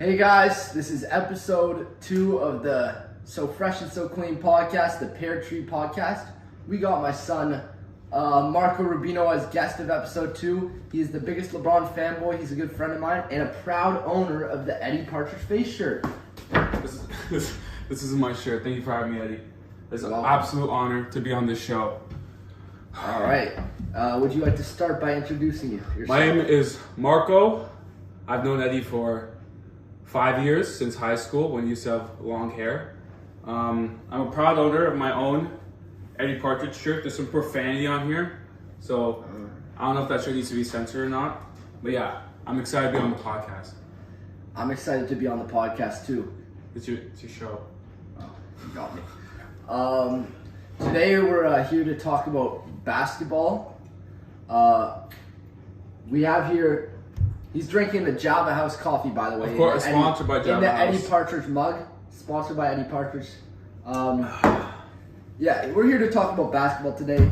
Hey guys, this is episode 2 of the So Fresh and So Clean podcast, the Pear Tree Podcast. We got my son, Marco Rubino, as guest of episode 2. He is the biggest Lebron fanboy. He's a good friend of mine and a proud owner of the Eddie Partridge face shirt. This is my shirt. Thank you for having me, Eddie. It's an absolute honor to be on this show. All right. Would you like to start by introducing yourself? My name is Marco. I've known Eddie for 5 years, since high school when he used to have long hair. I'm a proud owner of my own Eddie Partridge shirt. There's some profanity on here, so I don't know if that shirt needs to be censored or not. But yeah, I'm excited to be on the podcast. I'm excited to be on the podcast too. It's your show. Oh, you got me. Today we're here to talk about basketball. We have here. He's drinking the Java House coffee, by the way. Of course, sponsored by Java In the House. Eddie Partridge mug, sponsored by Eddie Partridge. Yeah, we're here to talk about basketball today.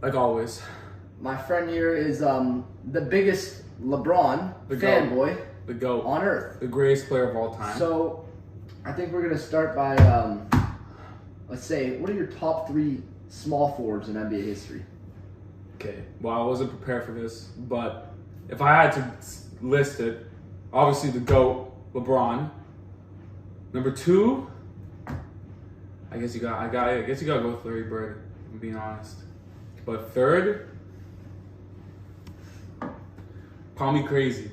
Like always. My friend here is the biggest LeBron fanboy The GOAT. on earth. The greatest player of all time. So, I think we're going to start by, let's say, what are your top 3 small forwards in NBA history? Okay, well, I wasn't prepared for this, but if I had to list it, obviously the GOAT, LeBron. Number 2, I guess you gotta go with Larry Bird, if I'm being honest. But 3rd, call me crazy,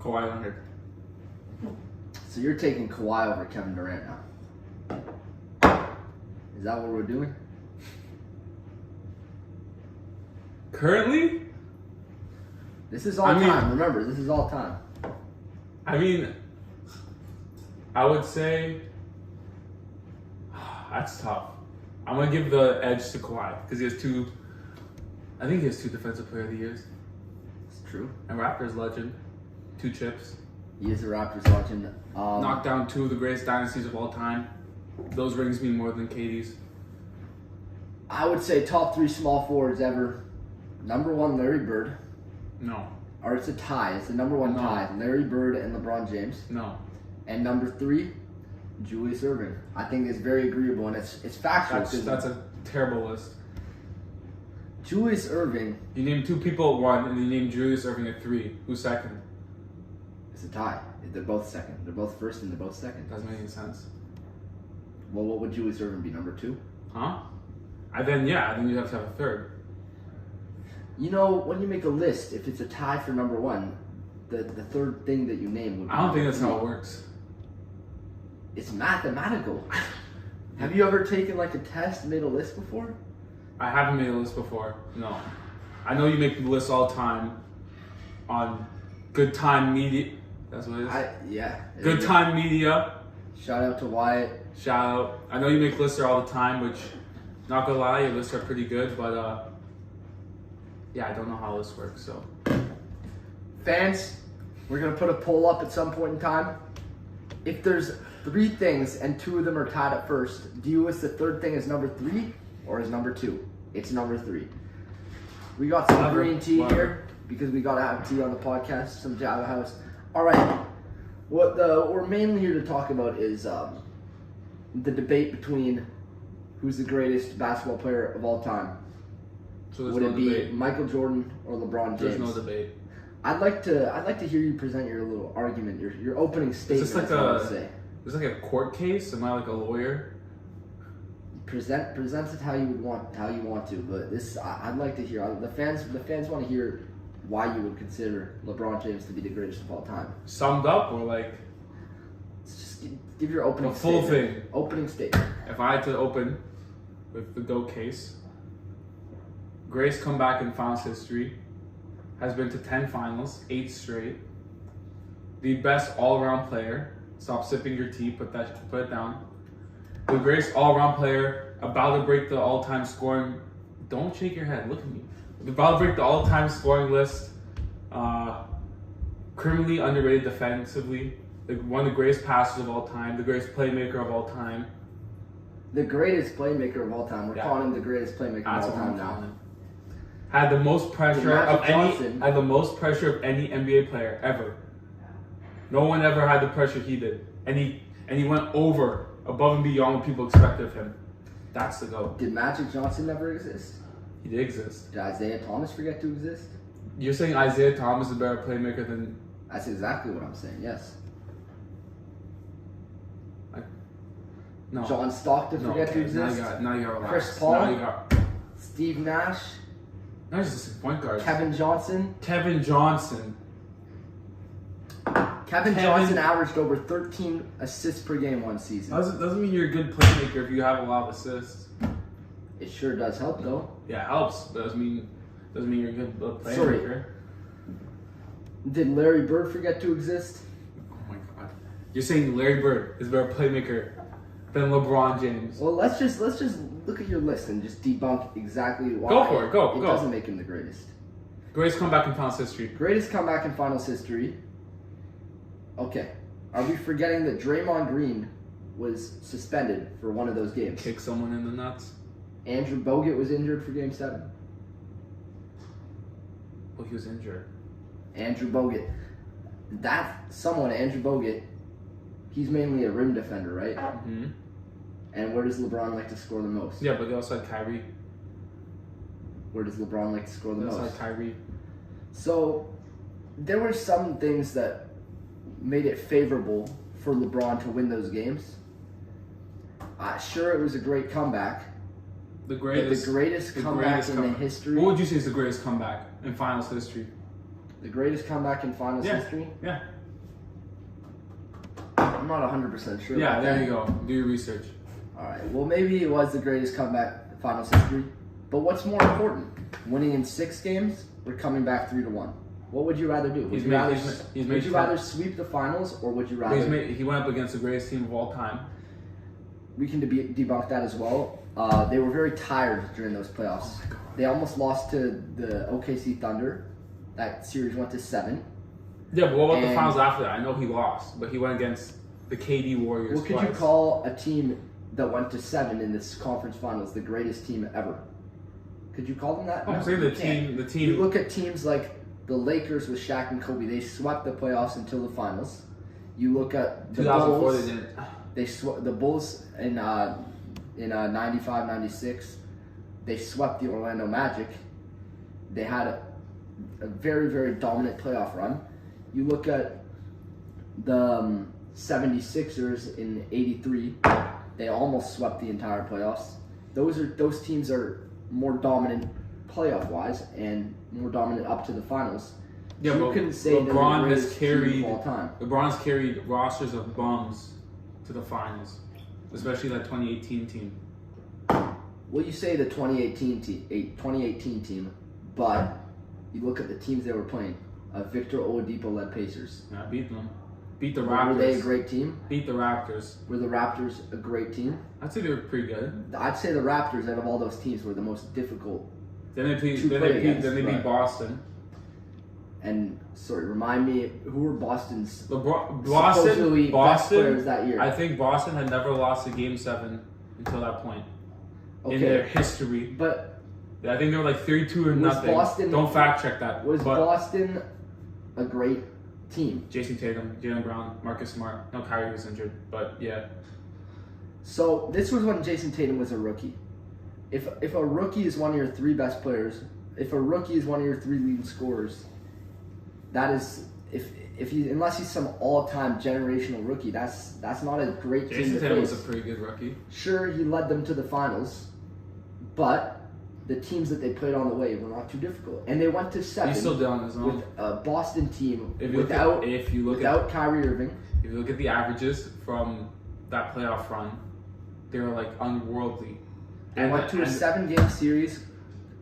Kawhi Leonard. So you're taking Kawhi over Kevin Durant now. Is that what we're doing? Currently? This is all time. Remember, this is all time. I mean, I would say that's tough. I'm gonna give the edge to Kawhi because he has 2. I think he has 2 Defensive Player of the Years. It's true. And Raptors legend, 2 chips. He is a Raptors legend. Knocked down 2 of the greatest dynasties of all time. Those rings mean more than KD's. I would say top 3 small forwards ever. Number 1, Larry Bird. No. Or it's a tie. It's the number 1 tie. Larry Bird and LeBron James. No. And number 3, Julius Erving. I think it's very agreeable and it's factual. That's a terrible list. Julius Erving. You named 2 people at 1 and you named Julius Erving at 3. Who's second? It's a tie. They're both second. They're both first and they're both second. Doesn't make any sense. Well, what would Julius Erving be? Number 2? Huh? I think you'd have to have a 3rd. You know, when you make a list, if it's a tie for number 1, the 3rd thing that you name would be. I don't think that's how it works. It's mathematical. Have you ever taken like a test and made a list before? I haven't made a list before. No. I know you make the list all the time on Good Time Media. That's what it is? Yeah. Good Time Media. Shout out to Wyatt. Shout out. I know you make lists there all the time, which, not gonna lie, your lists are pretty good, but yeah, I don't know how this works, so. Fans, we're going to put a poll up at some point in time. If there's 3 things and 2 of them are tied at first, do you list the 3rd thing as number 3 or as number 2? It's number 3. We got some green tea here because we got to have tea on the podcast, some Java House. All right. What we're mainly here to talk about is the debate between who's the greatest basketball player of all time. So would it be Michael Jordan or LeBron James? There's no debate. I'd like to hear you present your little argument, your opening statement. Is this like a court case? Am I like a lawyer? Present it how you want to, but this I'd like to hear. The fans want to hear why you would consider LeBron James to be the greatest of all time. Summed up or like? Just give your opening full statement. thing. Opening statement. If I had to open with the GOAT case. Greatest comeback in finals history, has been to 10 finals, 8 straight. The best all-around player. Stop sipping your tea, put it down. The greatest all-around player, about to break the all-time scoring. Don't shake your head, look at me. About to break the all-time scoring list. Criminally underrated defensively. One of the greatest passers of all time. The greatest playmaker of all time. The greatest playmaker of all time. We're calling him the greatest playmaker of all time now. Had the most pressure of any NBA player ever. No one ever had the pressure he did, and he went above and beyond what people expected of him. That's the GOAT. Did Magic Johnson never exist? He did exist. Did Isaiah Thomas forget to exist? You're saying Isaiah Thomas is a better playmaker than? That's exactly what I'm saying. Yes. No. John Stockton forget to exist? Now you got relax. Chris Paul? Now you got. Steve Nash? No, he's just a point guard. Kevin Johnson? Kevin Johnson averaged over 13 assists per game one season. Doesn't mean you're a good playmaker if you have a lot of assists. It sure does help, though. Yeah, it helps. Doesn't mean you're a good playmaker. Sorry. Did Larry Bird forget to exist? Oh my God! You're saying Larry Bird is a better playmaker than LeBron James? Well, let's just look at your list and just debunk exactly why. Go for it. Go. It doesn't make him the greatest. Greatest comeback in finals history. Greatest comeback in finals history. Okay. Are we forgetting that Draymond Green was suspended for one of those games? Kick someone in the nuts. Andrew Bogut was injured for Game 7. Well, he was injured. Andrew Bogut. Andrew Bogut, he's mainly a rim defender, right? Mm-hmm. And where does LeBron like to score the most? Yeah, but they also had Kyrie. Where does LeBron like to score the most? They also had Kyrie. So, there were some things that made it favorable for LeBron to win those games. Sure, it was a great comeback. The greatest comeback in the history. What would you say is the greatest comeback in finals history? The greatest comeback in finals history? Yeah. I'm not 100% sure. Yeah, there you go. Do your research. Alright, well maybe it was the greatest comeback in finals history. But what's more important? Winning in 6 games or coming back 3-1? What would you rather do? Would you rather sweep the finals or would you rather... He went up against the greatest team of all time. We can debunk that as well. They were very tired during those playoffs. Oh my God. They almost lost to the OKC Thunder. That series went to 7. Yeah, but what about the finals after that? I know he lost, but he went against the KD Warriors. What could you call a team that went to 7 in this conference finals the greatest team ever? Could you call them that? I'm saying the team. You look at teams like the Lakers with Shaq and Kobe. They swept the playoffs until the finals. You look at the 2004, Bulls. they didn't. The Bulls in 95, 96. They swept the Orlando Magic. They had a very, very dominant playoff run. You look at the 76ers in 83. They almost swept the entire playoffs. Those teams are more dominant playoff-wise and more dominant up to the finals. Yeah, so but you couldn't say LeBron has carried all time. LeBron's carried rosters of bums to the finals, especially that 2018 team. Well, you say the 2018 team, but you look at the teams they were playing. Victor Oladipo-led Pacers. Yeah, beat them. Beat the Raptors. Were they a great team? Beat the Raptors. Were the Raptors a great team? I'd say they were pretty good. I'd say the Raptors, out of all those teams, were the most difficult. Then they beat Boston. And sorry, remind me, who were Boston's Boston best players that year? I think Boston had never lost a Game 7 until that point in their history. But I think they were like 32 or nothing. Don't fact check that. Was Boston a great team? Jason Tatum, Jaylen Brown, Marcus Smart. No, Kyrie was injured, but yeah. So this was when Jason Tatum was a rookie. If a rookie is one of your 3 best players, if a rookie is one of your 3 leading scorers, that is unless he's some all-time generational rookie, that's not a great team to face. Jason Tatum was a pretty good rookie. Sure, he led them to the finals, but the teams that they played on the way were not too difficult, and they went to 7. He's still down his own. With a Boston team without Kyrie Irving. If you look at the averages from that playoff run, they were like unworldly. They went to a 7-game series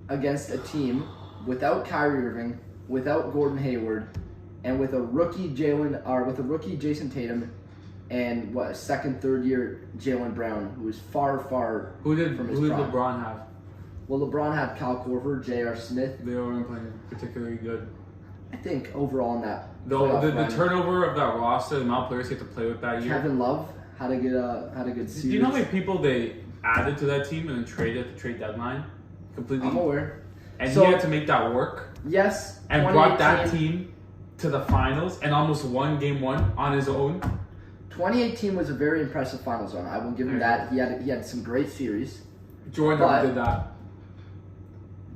against a team without Kyrie Irving, without Gordon Hayward, and with a rookie Jason Tatum, and a second, third year Jaylen Brown, who was far from his prime. Who did LeBron have? Well, LeBron had Kyle Korver, J.R. Smith. They weren't playing particularly good. I think overall in that the turnover of that roster, the amount of players he had to play with that year. Kevin Love had a good series. Do you know how many people they added to that team and then traded at the trade deadline? Completely. I'm aware. And he had to make that work. Yes. And brought that team to the finals and almost won game 1 on his own. 2018 was a very impressive finals run. I will give him that. He had some great series. Jordan never did that.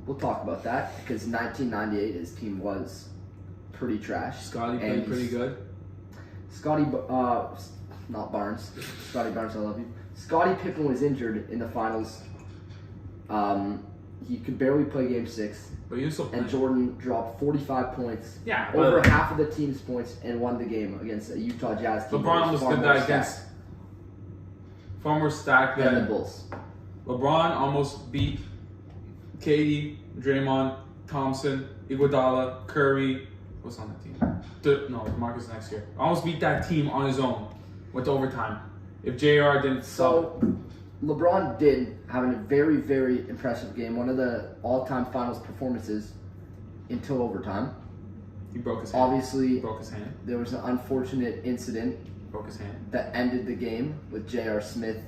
We'll talk about that because 1998 his team was pretty trash. Scotty played pretty good. Not Barnes. Scotty Barnes, I love you. Scottie Pippen was injured in the finals. He could barely play Game 6. But you still and Jordan dropped 45 points. Yeah, over half of the team's points and won the game against a Utah Jazz team. LeBron almost did that against far more stacked than the Bulls. LeBron almost beat KD, Draymond, Thompson, Iguodala, Curry. What's on that team? No, Marcus next year. Almost beat that team on his own. Went to overtime. If JR didn't LeBron did have a very, very impressive game. One of the all-time finals performances until overtime. He broke his hand. Obviously, broke his hand. There was an unfortunate incident broke his hand that ended the game with J.R. Smith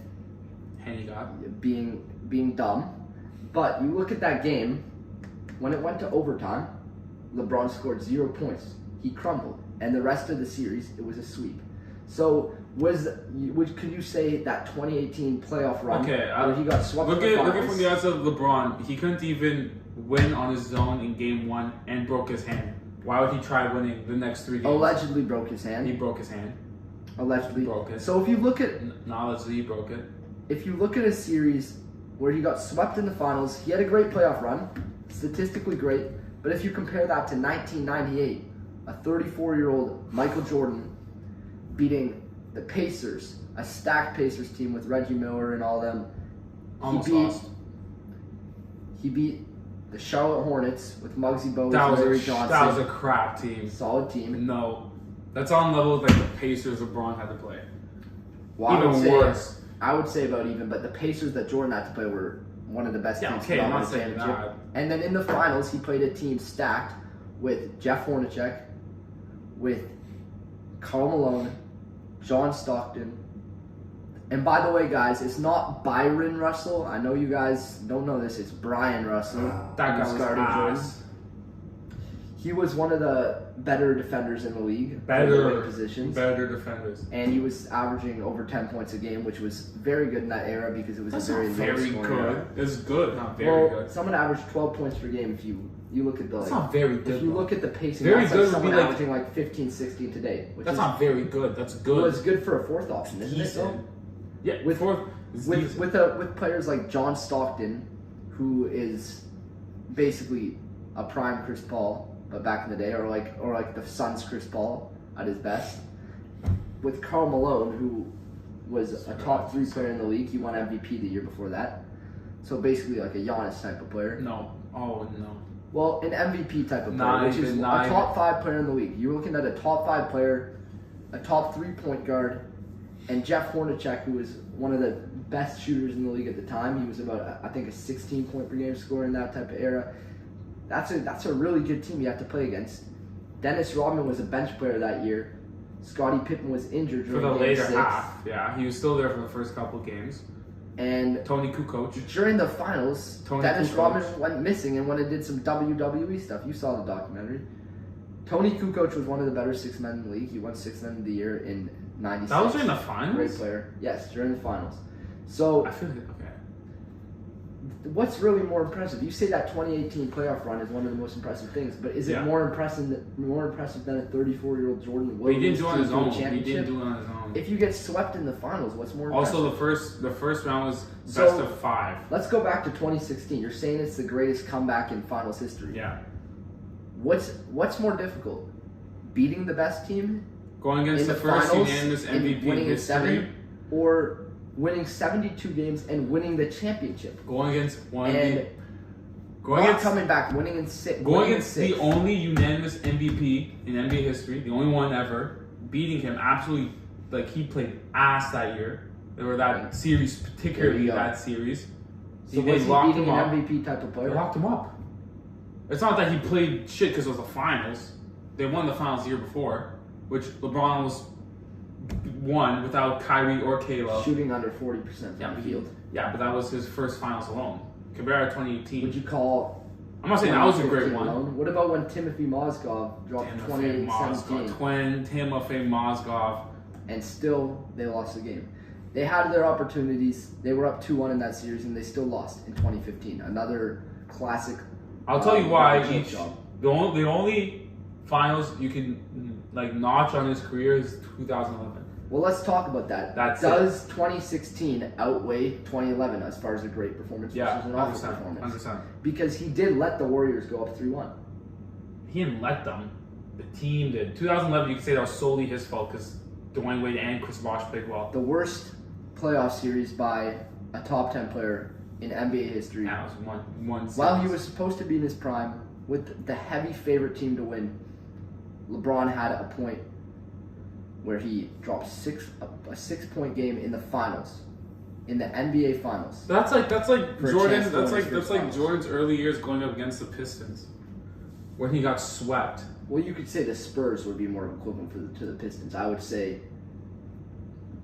being dumb. But you look at that game, when it went to overtime, LeBron scored 0 points. He crumbled. And the rest of the series, it was a sweep. So, could you say that 2018 playoff run where he got swept look in the finals? Look at from the outside of LeBron. He couldn't even win on his own in game 1 and broke his hand. Why would he try winning the next 3 games? Allegedly broke his hand. He broke his hand. Allegedly. Broke it. So if you look at... allegedly he broke it. If you look at a series where he got swept in the finals, he had a great playoff run, statistically great, but if you compare that to 1998, a 34-year-old Michael Jordan beating the Pacers, a stacked Pacers team with Reggie Miller and all them. He beat the Charlotte Hornets with Muggsy Bogues and Larry Johnson. That was a crap team. Solid team. No. That's on level with like the Pacers LeBron had to play. Well, even worse. I would say about even, but the Pacers that Jordan had to play were one of the best teams okay, to I'm win not the saying championship. that. And then in the finals, he played a team stacked with Jeff Hornacek, with Karl Malone, John Stockton. And by the way, guys, it's not Byron Russell. I know you guys don't know this. It's Brian Russell. That guy was ass. He was one of the better defenders in the league. Better positions. Better defenders. And he was averaging over 10 points a game, which was very good in that era because it was a very low scoring era. It's good, not very good. Someone averaged 12 points per game if you look at the... That's not very good. If you look at the pacing, very that's good like someone would be averaging like 15, 16 today. That's not very good. That's good. Well, it's good for a fourth option, isn't it, though? Yeah, with players like John Stockton, who is basically a prime Chris Paul, but back in the day, or like the Suns' Chris Paul at his best. With Karl Malone, who was a top 3 player in the league, he won MVP the year before that. So basically, like a Giannis type of player. No. Oh no. Well, an MVP type of player, which is a top 5 player in the league. You're looking at a top 5 player, a top 3 point guard. And Jeff Hornacek, who was one of the best shooters in the league at the time, he was about, I think, a 16 point per game scorer in that type of era. That's a really good team you have to play against. Dennis Rodman was a bench player that year. Scottie Pippen was injured for the later half. Yeah, he was still there for the first couple games. And Tony Kukoc. During the finals, Dennis Rodman went missing and went and did some WWE stuff. You saw the documentary. Tony Kukoc was one of the better 6 men in the league. He won 6th Man of the Year in 96. That was during the finals? Great player. Yes, during the finals. So, I feel like, okay. What's really more impressive? You say that 2018 playoff run is one of the most impressive things, but is it more impressive than a 34-year-old Jordan Williams? He didn't do it on his own. He didn't do it on his own. If you get swept in the finals, what's more impressive? Also, the first round was best of 5. Let's go back to 2016. You're saying it's the greatest comeback in finals history. Yeah. What's more difficult? Beating the best team? Going against the first unanimous MVP winning in history? 7, or winning 72 games and winning the championship? Going against coming back, winning in 6. Going against the only unanimous MVP in NBA history, the only one ever, beating him absolutely, like he played ass that year. Or that series, particularly that series. So was he beating an MVP type of player? They locked him up. It's not that he played shit because it was the finals. They won the finals the year before, which LeBron was won without Kyrie or Kayla. Shooting under 40% from the field. Yeah, but that was his first finals alone. Compared to 2018. Would you call I'm not saying that was a great 2015 one. alone. What about when Timothy Mozgov dropped 28-17? Twin Timofey Mozgov. And still, they lost the game. They had their opportunities. They were up 2-1 in that series, and they still lost in 2015. Another classic. I'll tell you why. Job. The only finals you can notch on his career is 2011. Well, let's talk about that. Does 2016 outweigh 2011 as far as a great performance versus an awful performance? 100%. Because he did let the Warriors go up 3-1. He didn't let them. The team did. 2011, you could say that was solely his fault because Dwayne Wade and Chris Bosh played well. The worst playoff series by a top 10 player in NBA history. That was one series. While he was supposed to be in his prime with the heavy favorite team to win, LeBron had a point where he dropped a 6-point game in the finals, in the NBA finals. That's like Jordan. That's like finals. Jordan's early years going up against the Pistons, when he got swept. Well, you could say the Spurs would be more equivalent to the Pistons. I would say.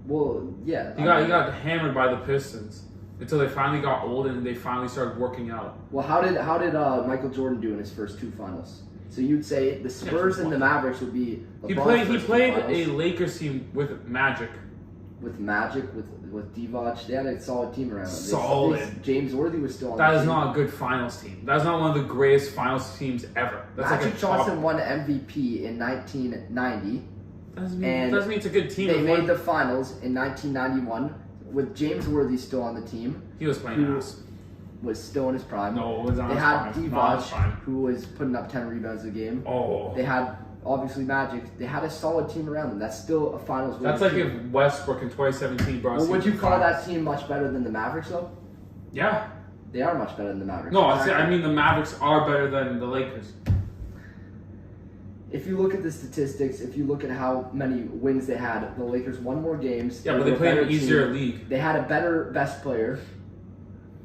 Well, yeah. He got hammered by the Pistons until they finally got old and they finally started working out. Well, how did Michael Jordan do in his first 2 finals? So you'd say the Spurs and the Mavericks would be. He played a Lakers team with Magic. With Magic, with Divac, they had a solid team around them. Solid. James Worthy was still on the That team. is not a good finals team. That is not one of the greatest finals teams ever. That's Magic Johnson won MVP in 1990. Doesn't mean it's a good team. They made the finals in 1991 with James Worthy still on the team. He was playing ass. Was still in his prime. No, it was on They his had prime. Divac, who was putting up 10 rebounds a game. Oh. They had, obviously, Magic. They had a solid team around them. That's still a finals winning That's like team. if Westbrook in 2017 brought Well, would you call that team much better than the Mavericks, though? Yeah. They are much better than the Mavericks. No, I mean the Mavericks are better than the Lakers. If you look at the statistics, if you look at how many wins they had, the Lakers won more games. Yeah, but they played an easier league. They had a better best player.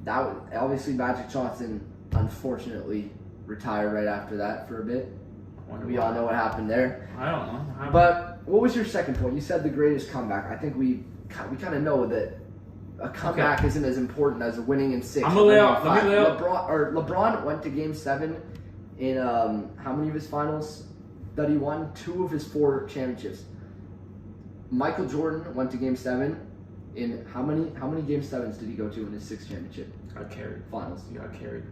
Obviously, Magic Johnson, unfortunately, retired right after that for a bit. We all know what happened there. I don't know. But what was your second point? You said the greatest comeback. I think we kind of know that a comeback isn't as important as winning in 6. I'm gonna lay out. Let me lay out. LeBron went to Game 7 in how many of his finals that he won? 2 of his 4 championships. Michael Jordan went to Game 7 in how many Game 7s did he go to in his 6th championship? Got carried. Finals. He got carried.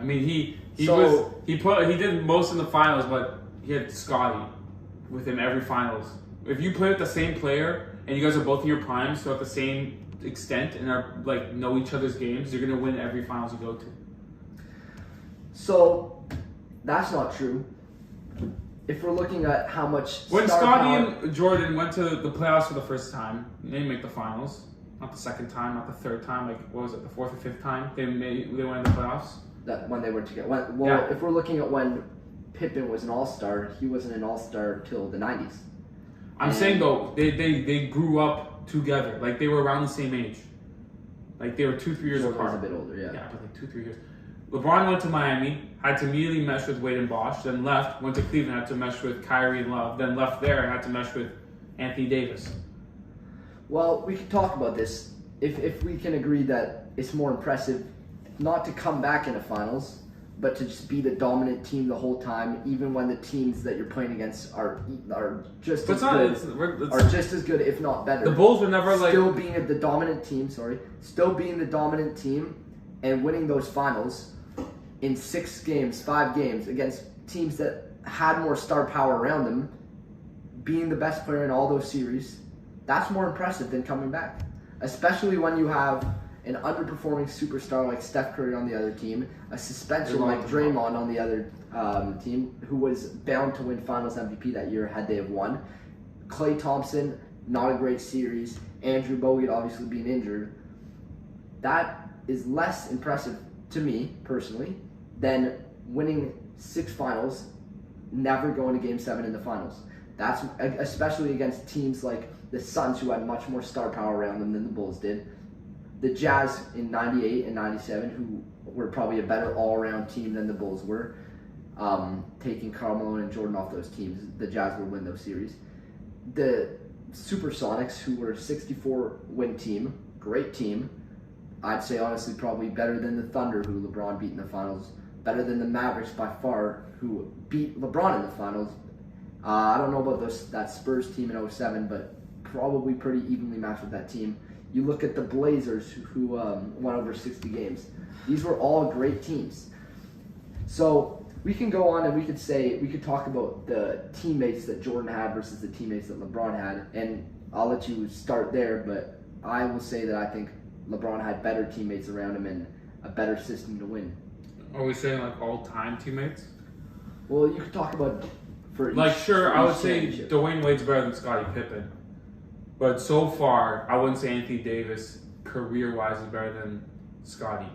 I mean, he did most in the finals, but he had Scotty with him every finals. If you play with the same player and you guys are both in your primes, so at the same extent and are know each other's games, you're gonna win every finals you go to. So that's not true. If we're looking at how much when Scotty and Jordan went to the playoffs for the first time, they didn't make the finals. Not the second time, not the third time. What was it? The 4th or 5th time they went in the playoffs. That when they were together. If we're looking at when Pippen was an all-star, he wasn't an all-star till the 90s. I'm saying though, they grew up together. They were around the same age. They were 2-3 years apart. Jordan was a bit older, yeah. Yeah, but 2-3 years. LeBron went to Miami, had to immediately mesh with Wade and Bosh, then left, went to Cleveland, had to mesh with Kyrie and Love, then left there and had to mesh with Anthony Davis. Well, we can talk about this if we can agree that it's more impressive not to come back in the finals, but to just be the dominant team the whole time, even when the teams that you're playing against are just as good, if not better. The Bulls were never still being the dominant team. Still being the dominant team and winning those finals in 6 games, 5 games against teams that had more star power around them, being the best player in all those series. That's more impressive than coming back, especially when you have an underperforming superstar like Steph Curry on the other team, a suspension like Draymond on the other team, who was bound to win Finals MVP that year had they have won. Klay Thompson, not a great series. Andrew Bogut obviously being injured. That is less impressive to me personally than winning 6 finals, never going to Game 7 in the finals. That's especially against teams like the Suns, who had much more star power around them than the Bulls did. The Jazz in 98 and 97, who were probably a better all-around team than the Bulls were. Taking Karl Malone and Jordan off those teams, the Jazz would win those series. The Supersonics, who were a 64-win team, great team, I'd say honestly probably better than the Thunder, who LeBron beat in the finals. Better than the Mavericks by far, who beat LeBron in the finals. I don't know about that Spurs team in 07, but probably pretty evenly matched with that team. You look at the Blazers, who won over 60 games. These were all great teams. So we can go on and we could talk about the teammates that Jordan had versus the teammates that LeBron had, and I'll let you start there, but I will say that I think LeBron had better teammates around him and a better system to win. Are we saying like all-time teammates? Well, you could talk about for each, like sure, for I would each say championship. Dwayne Wade's better than Scottie Pippen, but so far I wouldn't say Anthony Davis career-wise is better than Scottie.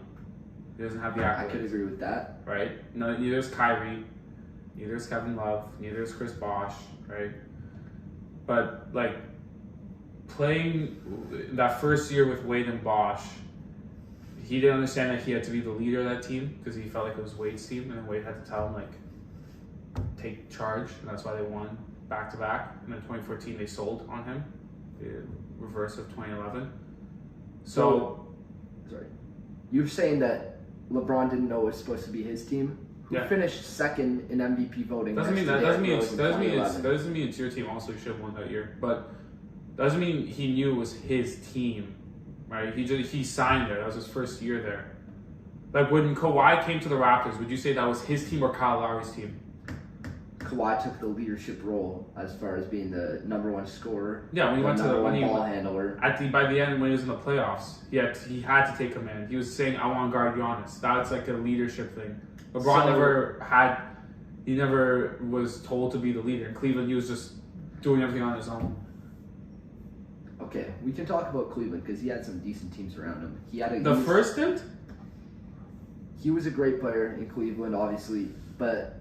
He doesn't have the accolades. I could agree with that. Right? No, neither is Kyrie, neither is Kevin Love, neither is Chris Bosh, right? But like playing that first year with Wade and Bosh, he didn't understand that he had to be the leader of that team because he felt like it was Wade's team, and then Wade had to tell him like take charge, and that's why they won back to back. And then 2014 they sold on him, the reverse of 2011. So sorry, you're saying that LeBron didn't know it was supposed to be his team, who finished second in MVP voting. Doesn't mean it's your team. Also, you should have won that year, but doesn't mean he knew it was his team, right? He signed there. That was his first year there. Like when Kawhi came to the Raptors, would you say that was his team or Kyle Lowry's team? Kawhi took the leadership role as far as being the number one scorer. Yeah, when he went to the ball handler. By the end when he was in the playoffs, he had to take command. He was saying, "I want to guard Giannis." That's like a leadership thing. LeBron never was told to be the leader. In Cleveland, he was just doing everything on his own. Okay, we can talk about Cleveland because he had some decent teams around him. First stint? He was a great player in Cleveland, obviously, but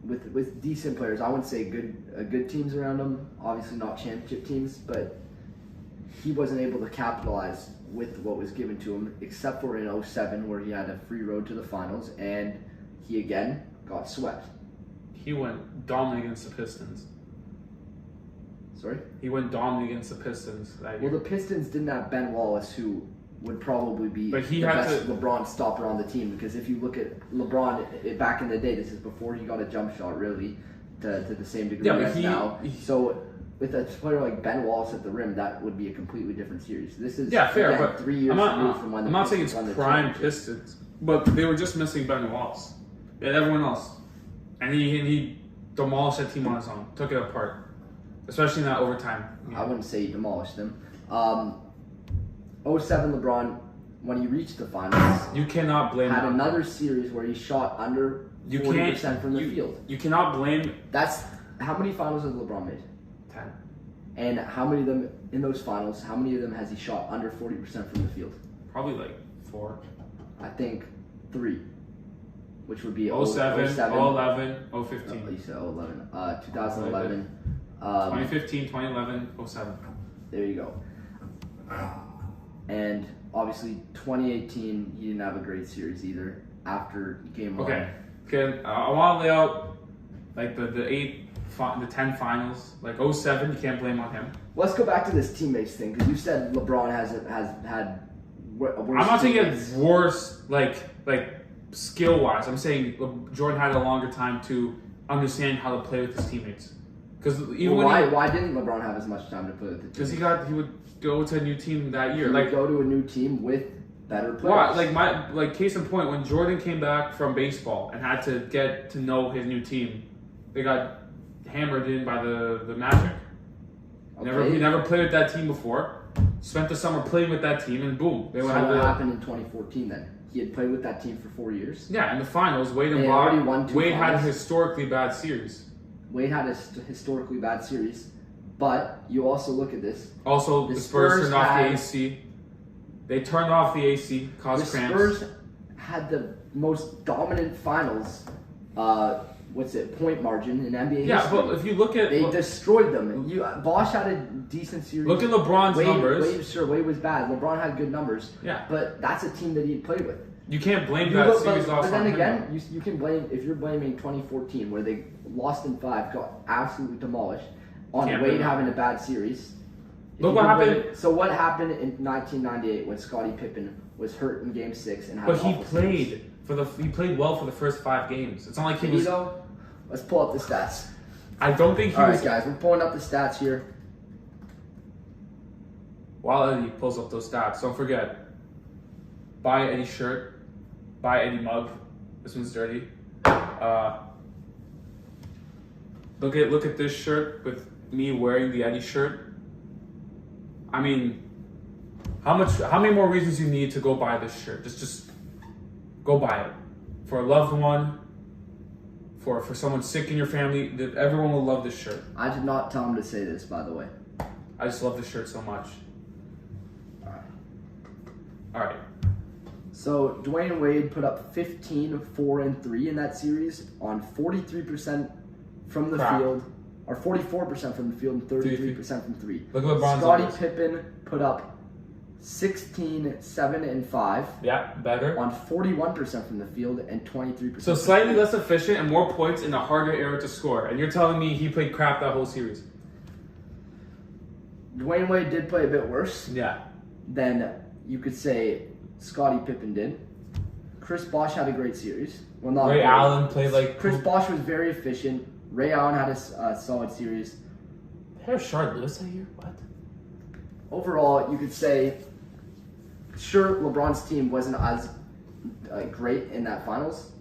with decent players, I wouldn't say good teams around him. Obviously, not championship teams, but he wasn't able to capitalize with what was given to him, except for in 07 where he had a free road to the finals, and he again got swept. He went dominant against the Pistons. Sorry? He went dominant against the Pistons that year. Well, the Pistons didn't have Ben Wallace, who would probably be the best LeBron stopper on the team, because if you look at LeBron back in the day, this is before he got a jump shot really to the same degree as now. So with a player like Ben Wallace at the rim, that would be a completely different series. This is fair, again, but 3 years removed from when the I'm not saying Pistons it's won the prime championship. Pistons, but they were just missing Ben Wallace. They had everyone else, and he demolished that team on his own, took it apart, especially in that overtime. I wouldn't say he demolished them. 07 LeBron, when he reached the finals, you cannot blame had him. Another series where he shot under 40% from the field. You cannot blame. That's how many finals has LeBron made? 10. And how many of them in those finals? How many of them has he shot under 40% from the field? Probably like 4. I think 3, which would be 07, 011, 015. You said 011. 2011. 2015, 2011, 07. There you go. And obviously 2018, he didn't have a great series either after game 1. Okay. I want to lay out like the 10 finals. Like 07, you can't blame on him. Let's go back to this teammates thing, because you said LeBron has had worse. I'm not saying it's worse, like skill wise. I'm saying Jordan had a longer time to understand how to play with his teammates. Because why didn't LeBron have as much time to play with the team? Because he would go to a new team that year. He would go to a new team with better players. Why? Like case in point, when Jordan came back from baseball and had to get to know his new team, they got hammered in by the Magic. Okay. He never played with that team before. Spent the summer playing with that team, and boom, So what happened in 2014 then? He had played with that team for 4 years. Yeah, in the finals, Wade and already won 2 Wade had a finals. historically bad series. Wade had a historically bad series, but you also look at this. Also, the Spurs turned off the AC. They turned off the AC, caused cramps. The Spurs had the most dominant finals. Point margin in NBA history. Yeah, but if you look at... They destroyed them. Bosh had a decent series. Look at LeBron's numbers. Wade was bad. LeBron had good numbers. Yeah. But that's a team that he played with. You can't blame that series loss on him. But then again, you can blame, if you're blaming 2014, where they lost in 5, got absolutely demolished, on Wade having a bad series. Look what happened. So what happened in 1998 when Scottie Pippen was hurt in Game 6 and had But an he awful played series. he played well for the first 5 games. It's not like he Did he was. though? Let's pull up the stats. I don't think he All was. right, guys, we're pulling up the stats here. While Eddie pulls up those stats, don't forget. Buy Eddie's shirt. Buy Eddie mug. This one's dirty. Look at this shirt with me wearing the Eddie shirt. I mean, how many more reasons you need to go buy this shirt? Just go buy it. For a loved one, for someone sick in your family, everyone will love this shirt. I did not tell him to say this, by the way. I just love this shirt so much. All right. So Dwayne Wade put up 15, 4, and 3 in that series on 43% from the field, or 44% from the field and 33% from 3. Look at LeBron's Scottie numbers. Pippen put up 16, 7, and 5 Yeah, better. on 41% from the field and 23%. So slightly less efficient and more points in a harder era to score. And you're telling me he played crap that whole series? Dwayne Wade did play a bit worse Yeah. than you could say Scottie Pippen did. Chris Bosh had a great series. Well, not Ray great. Allen played like Chris Bosh was very efficient. Ray Allen had a solid series. There's Shard Lewis that year? What? Overall, you could say, sure, LeBron's team wasn't as great in that finals,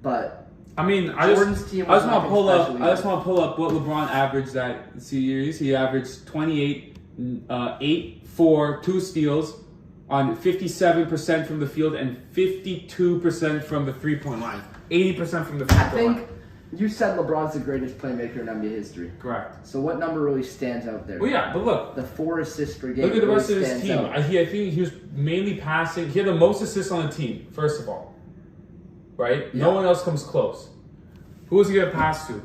but I mean, Jordan's team was want to pull up. especially I just want to pull up what LeBron averaged that series. He averaged 28, 8, 4, 2 steals on 57% from the field and 52% from the 3-point line. 80% from the 3-point line. I think you said LeBron's the greatest playmaker in NBA history. Correct. So what number really stands out there? Well, yeah, but look. The 4 assists per game. Look at the rest of really his stands team. out. I think he was mainly passing. He had the most assists on the team, first of all. Right? Yeah. No one else comes close. Who was he going to pass to?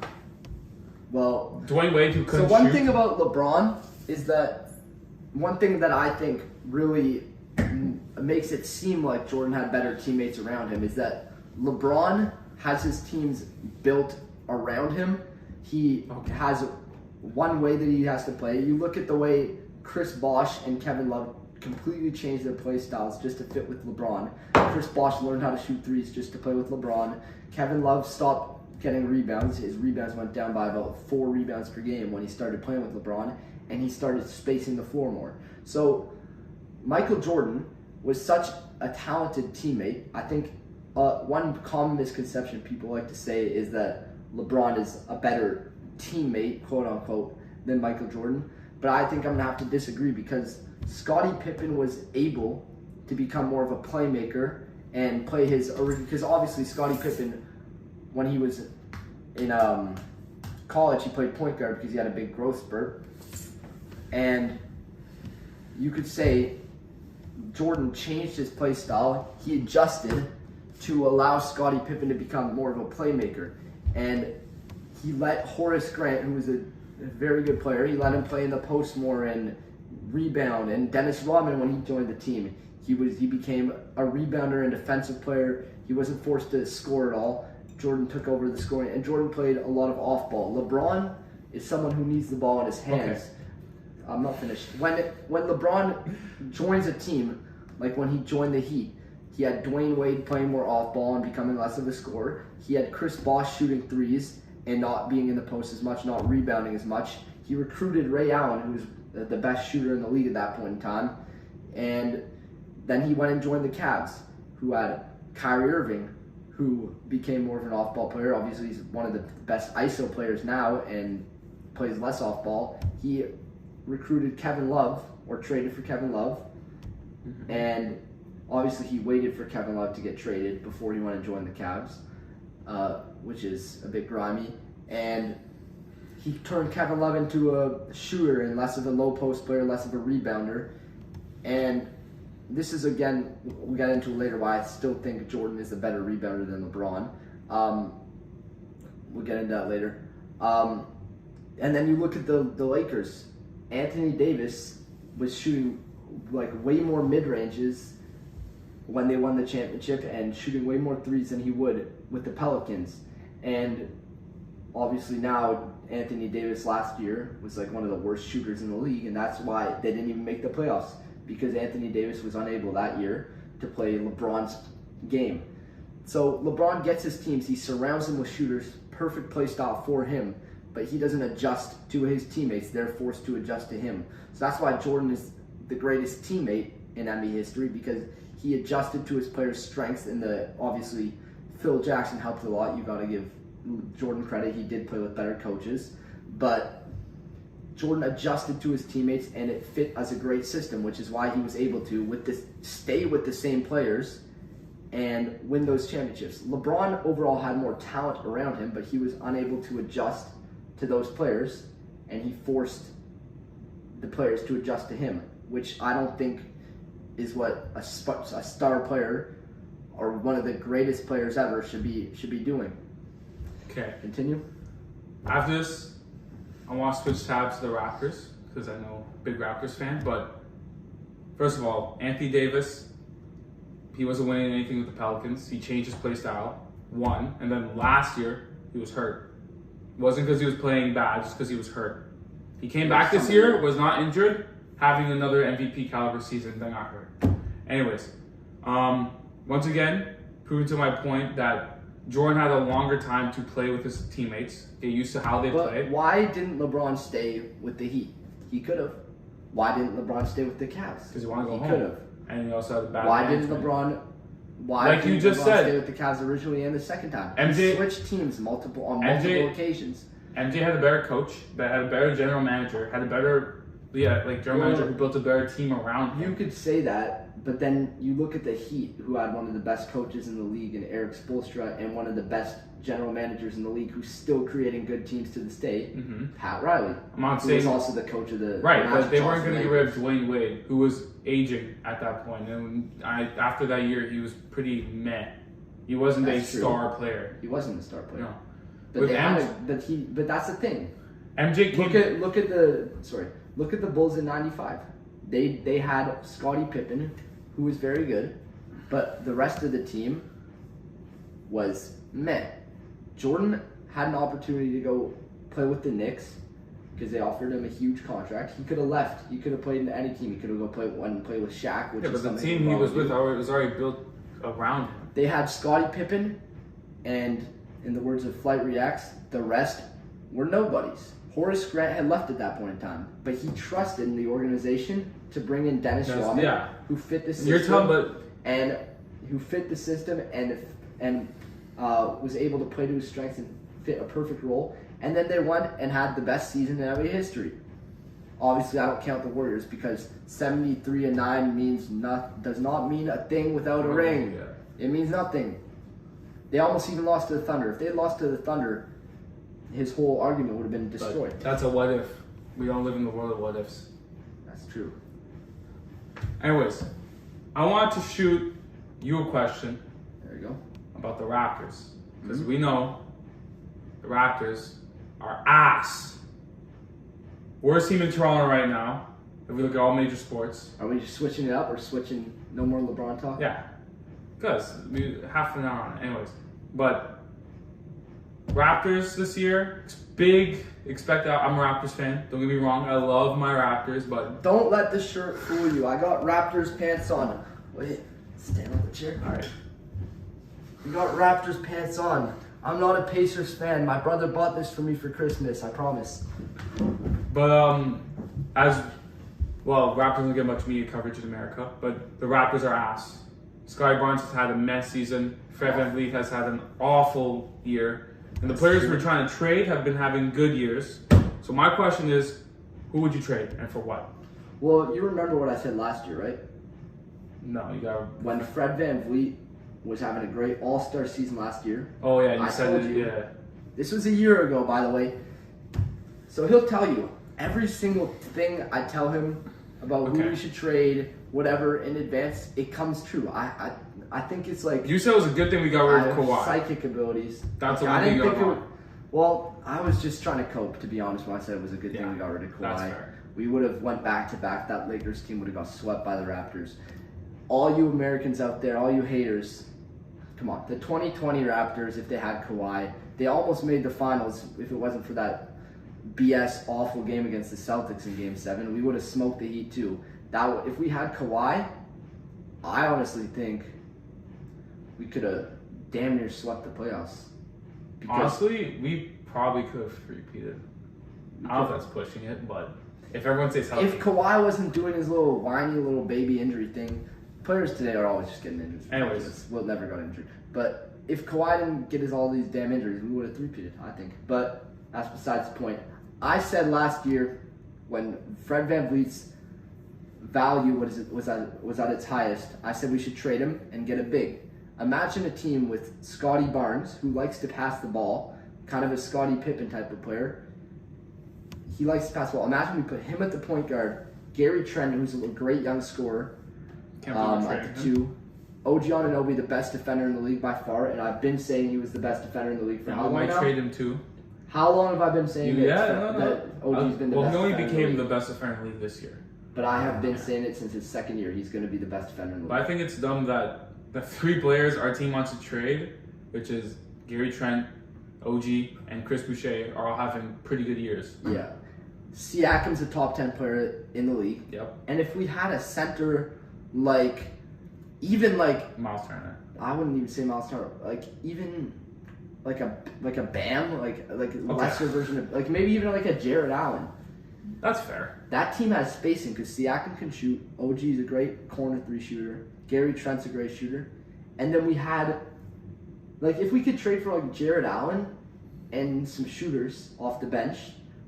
Well, Dwayne Wade, who couldn't so one shoot. thing about LeBron is that one thing that I think really makes it seem like Jordan had better teammates around him is that LeBron has his teams built around him. He has one way that he has to play. You look at the way Chris Bosh and Kevin Love completely changed their play styles just to fit with LeBron. Chris Bosh learned how to shoot threes just to play with LeBron. Kevin Love stopped getting rebounds. His rebounds went down by about 4 rebounds per game when he started playing with LeBron, and he started spacing the floor more. So Michael Jordan was such a talented teammate. I think one common misconception people like to say is that LeBron is a better teammate, quote unquote, than Michael Jordan. But I think I'm going to have to disagree because Scottie Pippen was able to become more of a playmaker and play his original. Because obviously Scottie Pippen, when he was in college, he played point guard because he had a big growth spurt. And you could say Jordan changed his play style. He adjusted to allow Scottie Pippen to become more of a playmaker. And he let Horace Grant, who was a very good player, he let him play in the post more and rebound. And Dennis Rodman, when he joined the team, he became a rebounder and defensive player. He wasn't forced to score at all. Jordan took over the scoring, and Jordan played a lot of off-ball. LeBron is someone who needs the ball in his hands. Okay. I'm not finished. When LeBron joins a team, like when he joined the Heat, he had Dwayne Wade playing more off-ball and becoming less of a scorer. He had Chris Bosh shooting threes and not being in the post as much, not rebounding as much. He recruited Ray Allen, who was the best shooter in the league at that point in time. And then he went and joined the Cavs, who had Kyrie Irving, who became more of an off-ball player. Obviously, he's one of the best ISO players now and plays less off-ball. He recruited Kevin Love, or traded for Kevin Love. Mm-hmm. And obviously, he waited for Kevin Love to get traded before he went and joined the Cavs, which is a bit grimy. And he turned Kevin Love into a shooter and less of a low-post player, less of a rebounder. And this is, again, we'll get into later why I still think Jordan is a better rebounder than LeBron. We'll get into that later. And then you look at the Lakers. Anthony Davis was shooting like way more mid-ranges when they won the championship and shooting way more threes than he would with the Pelicans. And obviously now Anthony Davis last year was like one of the worst shooters in the league, and that's why they didn't even make the playoffs. because Anthony Davis was unable that year to play LeBron's game. So LeBron gets his teams, he surrounds them with shooters, perfect play style for him, but he doesn't adjust to his teammates. They're forced to adjust to him. So that's why Jordan is the greatest teammate in NBA history, because he adjusted to his players' strengths. And obviously Phil Jackson helped a lot. You got to give Jordan credit. He did play with better coaches, but Jordan adjusted to his teammates, and it fit as a great system, which is why he was able to stay with the same players and win those championships. LeBron overall had more talent around him, but he was unable to adjust to those players, and he forced the players to adjust to him, which I don't think is what a star player or one of the greatest players ever should be doing. Okay. Continue. After this, I want to switch tabs to the Raptors because I know big Raptors fan. But first of all, Anthony Davis, he wasn't winning anything with the Pelicans. He changed his play style, won, and then last year he was hurt. It wasn't because he was playing bad, just because he was hurt. He came back this year, was not injured, having another MVP caliber season, then got hurt. Anyways, once again, proving to my point that Jordan had a longer time to play with his teammates, get used to how they play. Why didn't LeBron stay with the Heat? He could have. Why didn't LeBron stay with the Cavs? Because he wanted to go home. He could have. And he also had a bad Why management. didn't LeBron? Why Like didn't you just LeBron said, stay with the Cavs originally and the second time? MJ He switched teams on multiple occasions. MJ had a better coach, but had a better general manager, had a better general manager who built a better team around him. You could say that, but then you look at the Heat, who had one of the best coaches in the league in Eric Spoelstra, and one of the best general managers in the league, who's still creating good teams to this day, Pat Riley. I'm not who saying was also the coach of the right, Magic but they weren't Johnson going to get rid of Lakers. Dwayne Wade, who was aging at that point, and after that year, he was pretty meh. He wasn't a star player. He wasn't a star player. No. But but that's the thing. MJ came. Look at the Bulls in '95. They had Scottie Pippen, who was very good, but the rest of the team was meh. Jordan had an opportunity to go play with the Knicks because they offered him a huge contract. He could have left. He could have played in any team. He could have go play with Shaq. Which is but the team he was with was already built around him. They had Scottie Pippen, and in the words of Flight Reacts, the rest were nobodies. Horace Grant had left at that point in time, but he trusted in the organization to bring in Dennis Rodman, who fit the system. And who fit the system and was able to play to his strengths and fit a perfect role. And then they went and had the best season in NBA history. Obviously, I don't count the Warriors because 73-9 does not mean a thing without a ring. Yeah. It means nothing. They almost even lost to the Thunder. If they had lost to the Thunder, his whole argument would have been destroyed. But that's a what if. We don't live in the world of what ifs. That's true. Anyways, I wanted to shoot you a question. There you go. About the Raptors. Because we know the Raptors are ass. Worst team in Toronto right now, if we look at all major sports. Are we just switching it up or switching no more LeBron talk? Yeah. Because we half an hour on it. Anyways. But Raptors this year, big. I'm a Raptors fan. Don't get me wrong. I love my Raptors, but don't let the shirt fool you. I got Raptors pants on. Wait, stand on the chair. All right. You got Raptors pants on. I'm not a Pacers fan. My brother bought this for me for Christmas. I promise. But Raptors don't get much media coverage in America. But the Raptors are ass. Scottie Barnes has had a mess season. Fred VanVleet has had an awful year. And the players we're trying to trade have been having good years. So my question is, who would you trade and for what? Well, you remember what I said last year, right? No, you got when Fred VanVleet was having a great All-Star season last year. Oh yeah, you said it. Yeah. This was a year ago, by the way. So he'll tell you every single thing I tell him about who we should trade, whatever, in advance. It comes true. I think it's like you said it was a good thing we got rid of Kawhi. Psychic abilities. That's the one thing you got. Well, I was just trying to cope, to be honest, when I said it was a good thing we got rid of Kawhi. That's fair. We would have went back to back. That Lakers team would have got swept by the Raptors. All you Americans out there, all you haters, come on. The 2020 Raptors, if they had Kawhi, they almost made the finals if it wasn't for that BS awful game against the Celtics in Game 7. We would have smoked the Heat too. that if we had Kawhi, I honestly think we could have damn near swept the playoffs. Honestly, we probably could have repeated. I don't know if that's pushing it, but if everyone stays healthy. If Kawhi wasn't doing his little whiny little baby injury thing, players today are always just getting injured. Anyways. We'll never got injured. But if Kawhi didn't get all these damn injuries, we would have three-peated, I think. But that's besides the point. I said last year when Fred VanVleet's value was at its highest, I said we should trade him and get a big. Imagine a team with Scotty Barnes, who likes to pass the ball, kind of a Scottie Pippen type of player. He likes to pass the ball. Imagine we put him at the point guard, Gary Trent, who's a great young scorer, at the 2. OG Anunoby, the best defender in the league by far, and I've been saying he was the best defender in the league for how long might now? trade him too. How long have I been saying that OG's been the best he only defender became in the the league? best defender in the league this year. But I have been saying it since his second year. He's going to be the best defender in the But league. I think it's dumb that the 3 players our team wants to trade, which is Gary Trent, OG, and Chris Boucher, are all having pretty good years. Yeah. Siakam's a top 10 player in the league. Yep. And if we had a center even Miles Turner. I wouldn't even say Miles Turner, even like a Bam, lesser version of maybe even like a Jared Allen. That's fair. That team has spacing because Siakam can shoot. OG is a great corner 3 shooter. Gary Trent's a great shooter. And then we had if we could trade for Jared Allen and some shooters off the bench,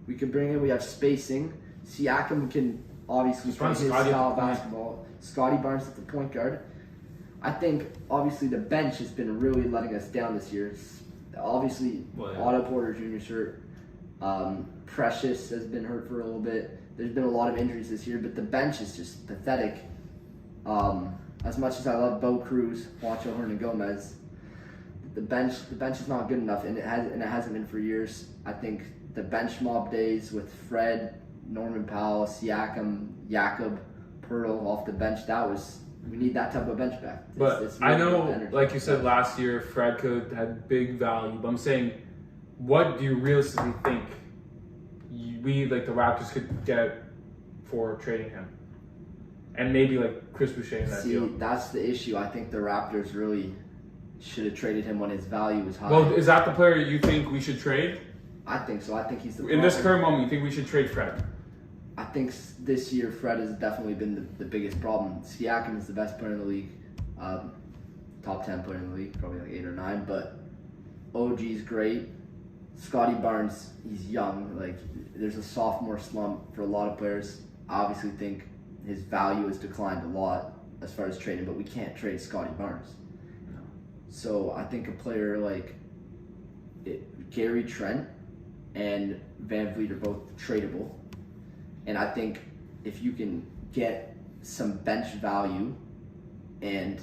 we could bring in. We have spacing. Siakam can obviously play his style of basketball. Scotty Barnes at the point guard. I think obviously the bench has been really letting us down this year. Obviously, Otto Porter Jr.'s hurt. Precious has been hurt for a little bit. There's been a lot of injuries this year, but the bench is just pathetic. As much as I love Bo Cruz, Juancho Hernangomez, the bench is not good enough, and it hasn't been for years. I think the bench mob days with Fred, Norman Powell, Siakam, Jakob, Poeltl off the bench, we need that type of bench back. But it's I really know, energy. like you said last year, Fred could had big value. But I'm saying, what do you realistically think the Raptors could get for trading him? And maybe Chris Boucher in that deal. That's the issue. I think the Raptors really should have traded him when his value was high. Well, is that the player you think we should trade? I think so. I think he's the In this current moment, you think we should trade Fred? I think this year Fred has definitely been the biggest problem. Siakam is the best player in the league, top 10 player in the league, probably 8 or 9. But OG's great. Scotty Barnes, he's young. There's a sophomore slump for a lot of players. I obviously think his value has declined a lot as far as trading, but we can't trade Scotty Barnes. No. So I think a player like Gary Trent and VanVleet are both tradable. And I think if you can get some bench value and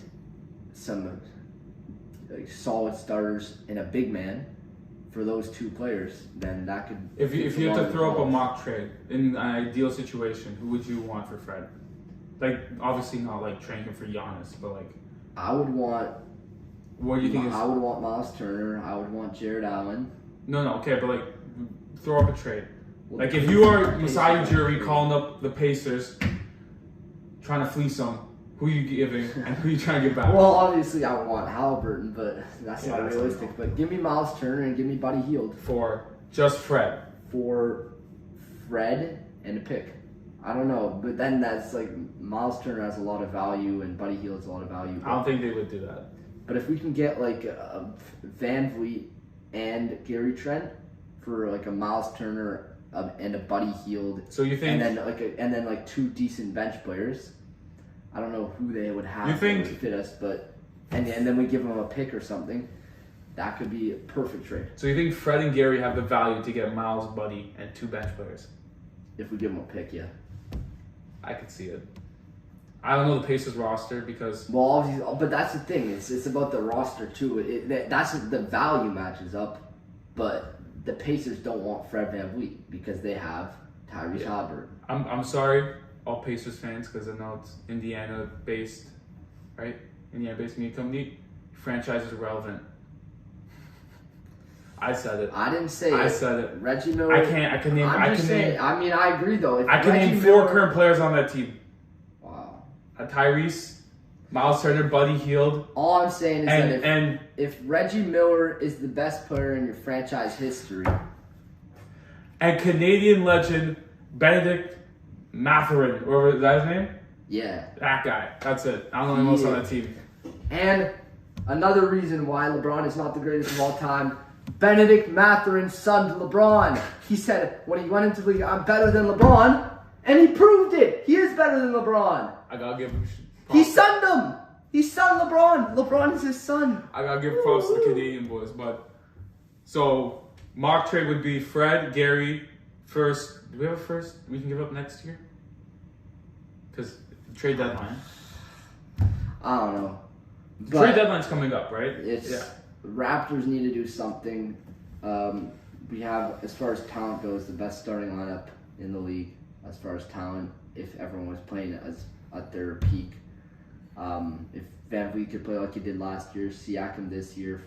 some solid starters and a big man for those 2 players, then that could. If you had to throw up a mock trade in an ideal situation, who would you want for Fred? Obviously not trading him for Giannis, but I would want. What do you think? I would want Miles Turner. I would want Jared Allen. No, okay, but throw up a trade. If you are Masai Ujiri calling up the Pacers, trying to fleece them, who are you giving and who are you trying to get back? Well, obviously I would want Halliburton, but that's not realistic. But give me Miles Turner and give me Buddy Hield. For just Fred. For Fred and a pick. I don't know, but then that's Miles Turner has a lot of value and Buddy Hield has a lot of value. I don't think they would do that. But if we can get a VanVleet and Gary Trent for a Miles Turner and a Buddy Hield, so you think, and then 2 decent bench players. I don't know who they would have that would fit us, but and then we give them a pick or something. That could be a perfect trade. So you think Fred and Gary have the value to get Miles, Buddy, and 2 bench players? If we give them a pick, yeah. I could see it. I don't know the Pacers roster because. Well, obviously, but that's the thing. It's about the roster too. That's the value matches up, but the Pacers don't want Fred VanVleet because they have Tyrese Halliburton. I'm sorry, all Pacers fans, because I know it's Indiana-based, right? Indiana-based media company. Franchise is irrelevant. I said it. I didn't say it. I said it. Reggie Miller. I can name. I agree though. I can name 4 current players on that team. Tyrese, Miles Turner, Buddy Hield. All I'm saying is And if Reggie Miller is the best player in your franchise history, and Canadian legend Benedict Mathurin, whatever is that his name? yeah. That guy. That's it. I don't know anyone else on that team. And another reason why LeBron is not the greatest of all time, Benedict Mathurin sunned LeBron. He said when he went into the league, I'm better than LeBron, and he proved it. He is better than LeBron. I gotta give him He props. sunned him. He sunned LeBron. LeBron is his son. I gotta give props to the Canadian boys. But so mock trade would be Fred, Gary, first. Do we have a first we can give up next year? Because trade deadline. I don't know. The trade deadline's coming up, right? It's Raptors need to do something. We have, as far as talent goes, the best starting lineup in the league. As far as talent, if everyone was playing at their peak, if Van Vliet could play like he did last year, Siakam this year,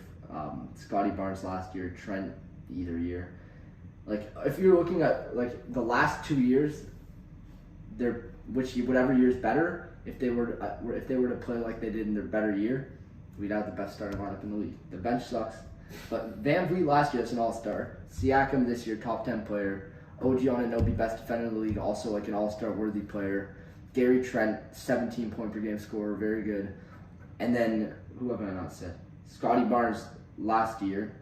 Scotty Barnes last year, Trent either year. Like if you're looking at like the last 2 years, whatever year is better. If they were to play like they did in their better year, we'd have the best starting lineup in the league. The bench sucks, but Van Vliet last year is an all-star. Siakam this year, top 10 player. OG Anunoby, best defender in the league, also like an all-star worthy player. Gary Trent, 17 point per game scorer, very good. And then who have I not said? Scotty Barnes last year,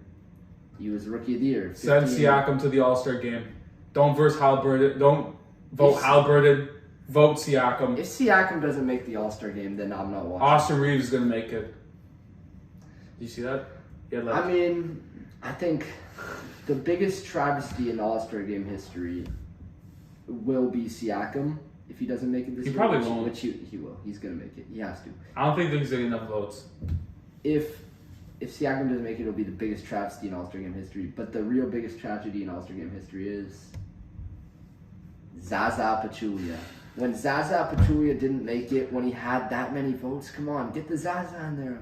he was rookie of the year. Send Siakam to the All-Star game. Don't verse Halliburton. Don't vote Halliburton. Vote Siakam. If Siakam doesn't make the All-Star game, then I'm not watching. Austin Reeves is gonna make it. You see that? Yeah. I mean, I think the biggest travesty in All-Star game history will be Siakam if he doesn't make it this year. He probably won't. Which he will. He's gonna make it. He has to. I don't think he's getting enough votes. If Siakam doesn't make it, it'll be the biggest travesty in All-Star game history. But the real biggest tragedy in All-Star game history is Zaza Pachulia. When Zaza Pachulia didn't make it, when he had that many votes, come on, get the Zaza in there.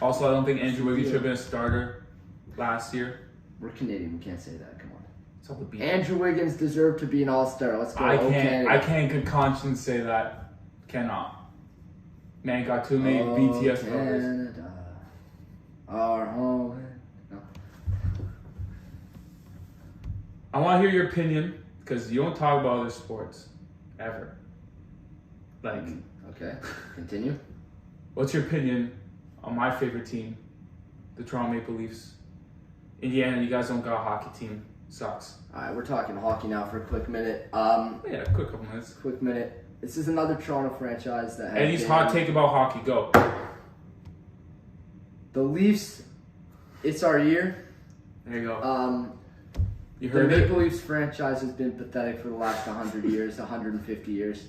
Also, I don't think Andrew Wiggins should have been a starter last year. We're Canadian, we can't say that. Come on. It's all the beat. Andrew Wiggins deserved to be an All-Star. Let's go. I can't good conscience say that. Cannot. Man got too many BTS covers. Canada, our home. No. I want to hear your opinion because you don't talk about other sports ever. Like, Okay, continue. what's your opinion on my favorite team, the Toronto Maple Leafs? Indiana, you guys don't got a hockey team. Sucks. All right, we're talking hockey now for a quick minute. Yeah, quick couple minutes. Quick minute. This is another Toronto franchise that has Eddie's been- hot take about hockey. Go. The Leafs. It's our year. There you go. You The heard it. Maple Leafs franchise has been pathetic for the last 100 years, 150 years.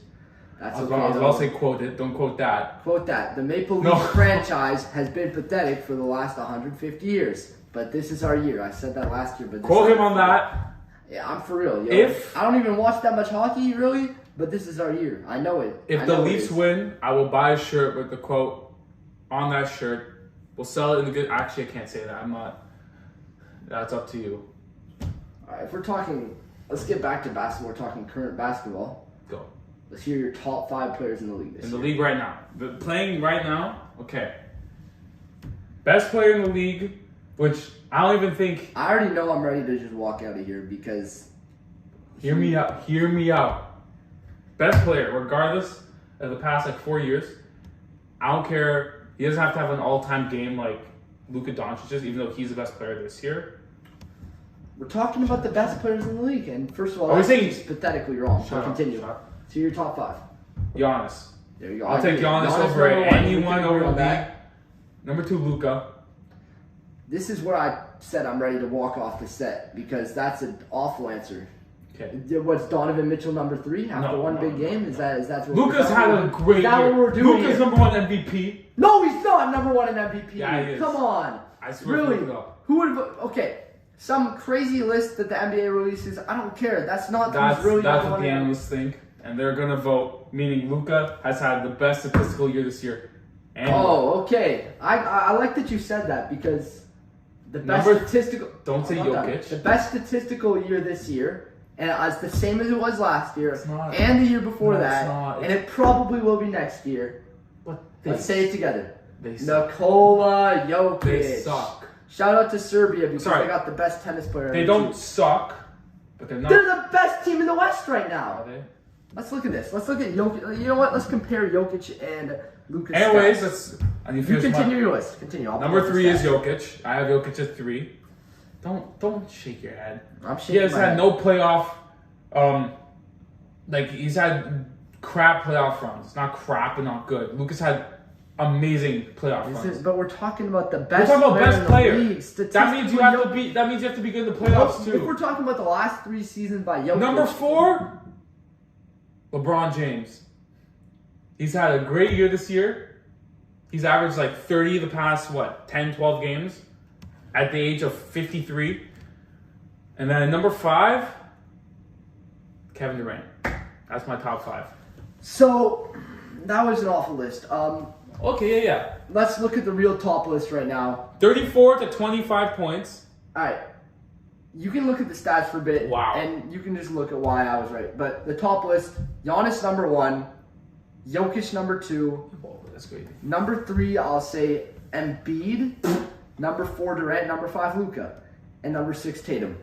That's I was okay. about though. to say quote it. Don't quote that. Quote that. The Maple No. Leafs franchise has been pathetic for the last 150 years. But this is our year. I said that last year, but this Quote is him our on year. that. Yeah, I'm for real. Yo. If- I don't even watch that much hockey, really, but this is our year. I know it. If I the know it Leafs is. win, I will buy a shirt with the quote on that shirt. We'll sell it in the good. Actually, I can't say that. I'm not. That's up to you. All right, if we're talking, let's get back to basketball. We're talking current basketball. Go. Let's hear your top 5 players in the league this In year. the league right now. Playing right now? Okay. Best player in the league, which I don't even think. I already know I'm ready to just walk out of here because. Hear me out. Hear me out. Best player, regardless of the past 4 years. I don't care. He doesn't have to have an all-time game like Luka Doncic's, even though he's the best player this year. We're talking about the best players in the league, and first of all, Are we that's saying- just pathetically wrong. So Shut up, continue. shut up. So your top 5. Giannis. There you go. I'll I take agree. Giannis over number one. anyone We can over agree on the that. league. Number 2, Luka. This is where I said I'm ready to walk off the set because that's an awful answer. Okay. What's Donovan Mitchell number 3 after No, one no, big no, game? no. Is that what Luka's had a great Is that year. what we're doing Luka's here? number 1 MVP. No, he's not number 1 in MVP. Yeah, he is. Come on. I swear Really? to God. Who would? Okay, some crazy list that the NBA releases. I don't care. That's not That's who's really what number the 1 in- analysts think, and they're gonna vote. Meaning Luka has had the best statistical year this year. And Oh, okay. I like that you said that because the best Number- statistical. Don't say Hold on. Jokic. The best statistical year this year and it's the same as it was last year It's not. and the year before No, it's that, not. and it probably will be next year. But Let's say it together. They suck. Nikola Jokic. They suck. Shout out to Serbia because Sorry. they got the best tennis player. They don't suck, but they're not. They're the best team in the West right now. Are they? Let's look at this. Let's look at Jokic. You know what? Let's compare Jokic and Lucas. Anyways, stats. I need to You finish continue my... your list. Continue. I'll Number pull up 3 the is stats. Jokic. I have Jokic at 3. Don't shake your head. I'm He shaking has my had head. no playoff. He's had crap playoff runs. Not crap, but not good. Lucas had amazing playoff runs. But we're talking about the We're best talking about player best in the player. league. That means you have to be. That means you have to be good in the playoffs If we're too. talking about the last 3 seasons by Jokic. Number 4, LeBron James. He's had a great year this year. He's averaged like 30 the past 10, 12 games at the age of 53. And then number 5, Kevin Durant. That's my top 5. So that was an awful list. Okay, yeah. Let's look at the real top list right now. 34 to 25 points. All right. You can look at the stats for a bit. Wow. And you can just look at why I was right. But the top list, Giannis number 1, Jokic number 2, Oh, that's crazy. number 3, I'll say Embiid, number 4, Durant, number 5, Luka, and number 6, Tatum.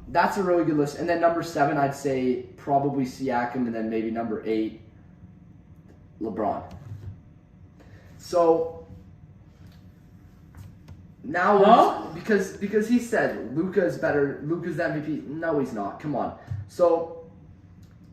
That's a really good list. And then number 7, I'd say probably Siakam, and then maybe number 8, LeBron. So now because he said Luka is better, Luka's the MVP. No, he's not. Come on. So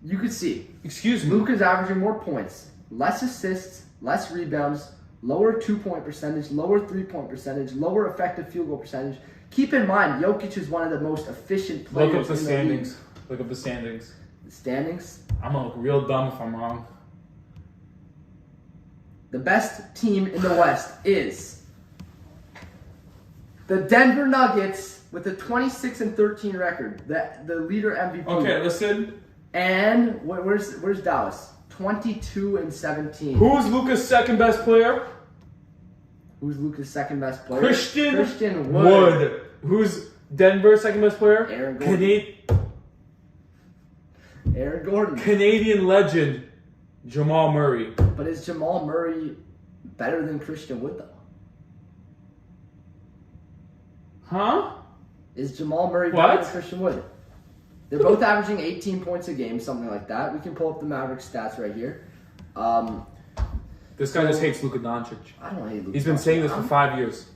you could see Excuse me. Luka's averaging more points, less assists, less rebounds, lower 2-point percentage, lower 3-point percentage, lower effective field goal percentage. Keep in mind, Jokic is one of the most efficient players Look up the in the standings. league. Look up the standings. The standings. I'm gonna look real dumb if I'm wrong. The best team in the West is the Denver Nuggets with a 26-13 record. The leader MVP. Okay, listen. And where's Dallas? 22-17. Who's Luka's second best player? Who's Luka's second best player? Christian Wood. Wood. Who's Denver's second best player? Aaron Gordon. Aaron Gordon. Canadian legend Jamal Murray. But is Jamal Murray better than Christian Wood though? Huh? Is Jamal Murray better What? than Christian Wood? They're both averaging 18 points a game, something like that. We can pull up the Mavericks stats right here. This guy just hates Luka Doncic. I don't hate Luka. He's been Doncic. saying this for 5 years.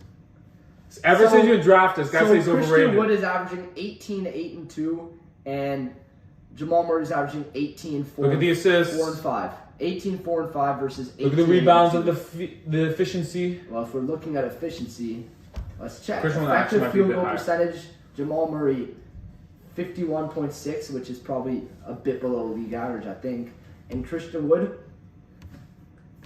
Ever So- since you drafted, this guy says he's Christian overrated. Wood is averaging 18-8-2, and Jamal Murray is averaging 18-4. Look at the assists. 4 and 5. 18-4-5 versus 18. Look at the rebounds and the efficiency. Well, if we're looking at efficiency, let's check. Christian Wood actually Effective might be a field bit goal higher. percentage, Jamal Murray 51.6, which is probably a bit below league average, I think. And Christian Wood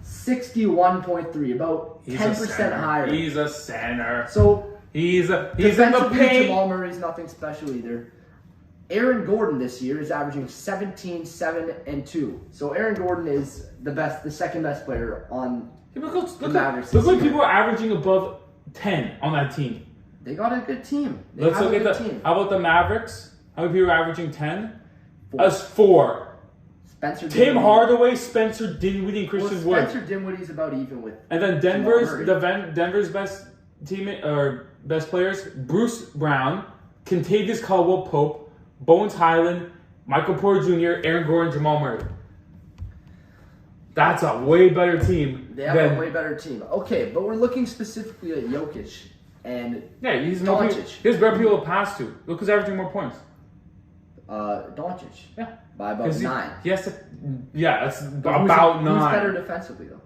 61.3, about 10% higher. He's a center. So He's in the defensively, paint. Jamal Murray's nothing special either. Aaron Gordon this year is averaging 17, 7, and 2. So Aaron Gordon is the second best player on. Yeah, but look Mavericks look this what year. people are averaging above 10 on that team. They got a good team. They Let's have look a at good the. team. How about the Mavericks? How many people are averaging 10? 4. Us 4. Spencer Tim Dinwiddie. Hardaway, Spencer Dinwiddie, and Christian Well, Wood. Spencer Dinwiddie's about even with. And then Jamal Murray. Denver's best teammate or best players: Bruce Brown, Kentavious Caldwell-Pope, Bones Highland, Michael Porter Jr., Aaron Gordon, Jamal Murray. That's a way better team. They have a way better team. Okay, but we're looking specifically at Jokic and Yeah, he's Doncic. He's better people to pass to. Look who's averaging more points. Doncic Yeah. by about 9. He has to. Yeah, that's But about 9. Who's better defensively though?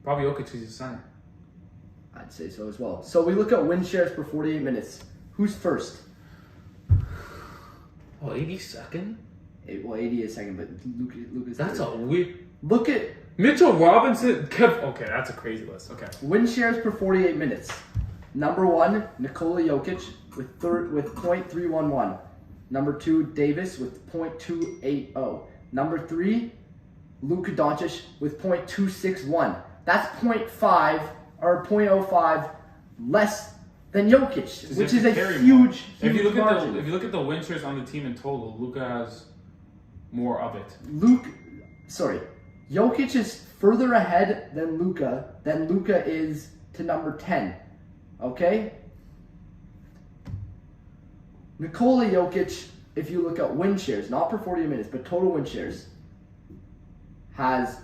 Probably Jokic, he's a center. I'd say so as well. So we look at win shares per 48 minutes. Who's first? Oh, 82nd? 80 is second, but Luka's That's third. a weird. Look at Mitchell Robinson. Okay, that's a crazy list. Okay. win shares per 48 minutes. Number 1, Nikola Jokic with .311. Number 2, Davis with .280. Number 3, Luka Doncic with .261. That's .5 or .05 less than Jokic, which is a carry huge, more. huge margin. If you look at the win shares on the team in total, Luka has more of it. Jokic is further ahead than Luka is to number 10. Okay? Nikola Jokic, if you look at win shares, not per 40 minutes, but total win shares, has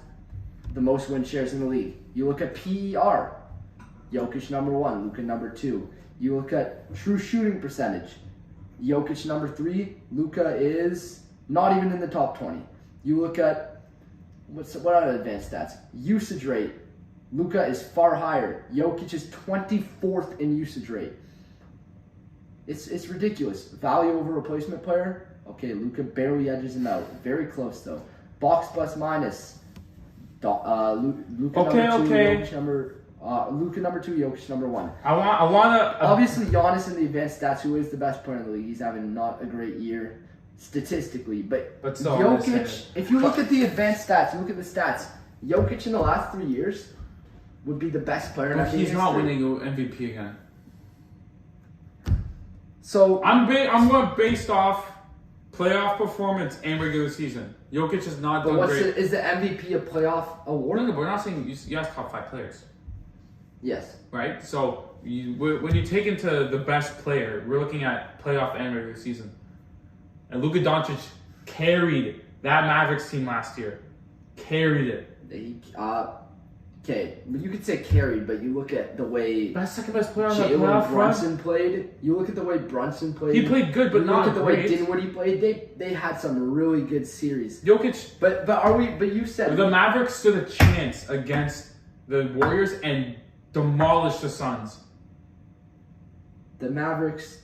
the most win shares in the league. You look at PER, Jokic number 1, Luka number 2. You look at true shooting percentage, Jokic number 3, Luka is not even in the top 20. You look at, what are the advanced stats? Usage rate, Luka is far higher. Jokic is 24th in usage rate. It's ridiculous. Value over replacement player, okay, Luka barely edges him out. Very close though. Box plus minus, Luka Luka number 2, Jokic number 1. I wanna obviously Giannis in the advanced stats, who is the best player in the league. He's having not a great year statistically, but still, Jokic. If you look at the advanced stats, you look at the stats. Jokic in the last 3 years would be the best player in NBA history. He's not winning MVP again. So I'm going based off playoff performance and regular season. Jokic is not done great. Is the MVP a playoff award? No, but we're not saying you have top 5 players. Yes. Right? So when you take into the best player, we're looking at playoff and regular season. And Luka Doncic carried that Mavericks team last year. Carried it. Okay, but you could say carried, but you look at the way second best player on the playoff Jalen Brunson played. You look at the way Brunson played. He played good, but not look at the great. way Dinwiddie played. They had some really good series. Jokic, but you said the Mavericks stood a chance against the Warriors and demolished the Suns. The Mavericks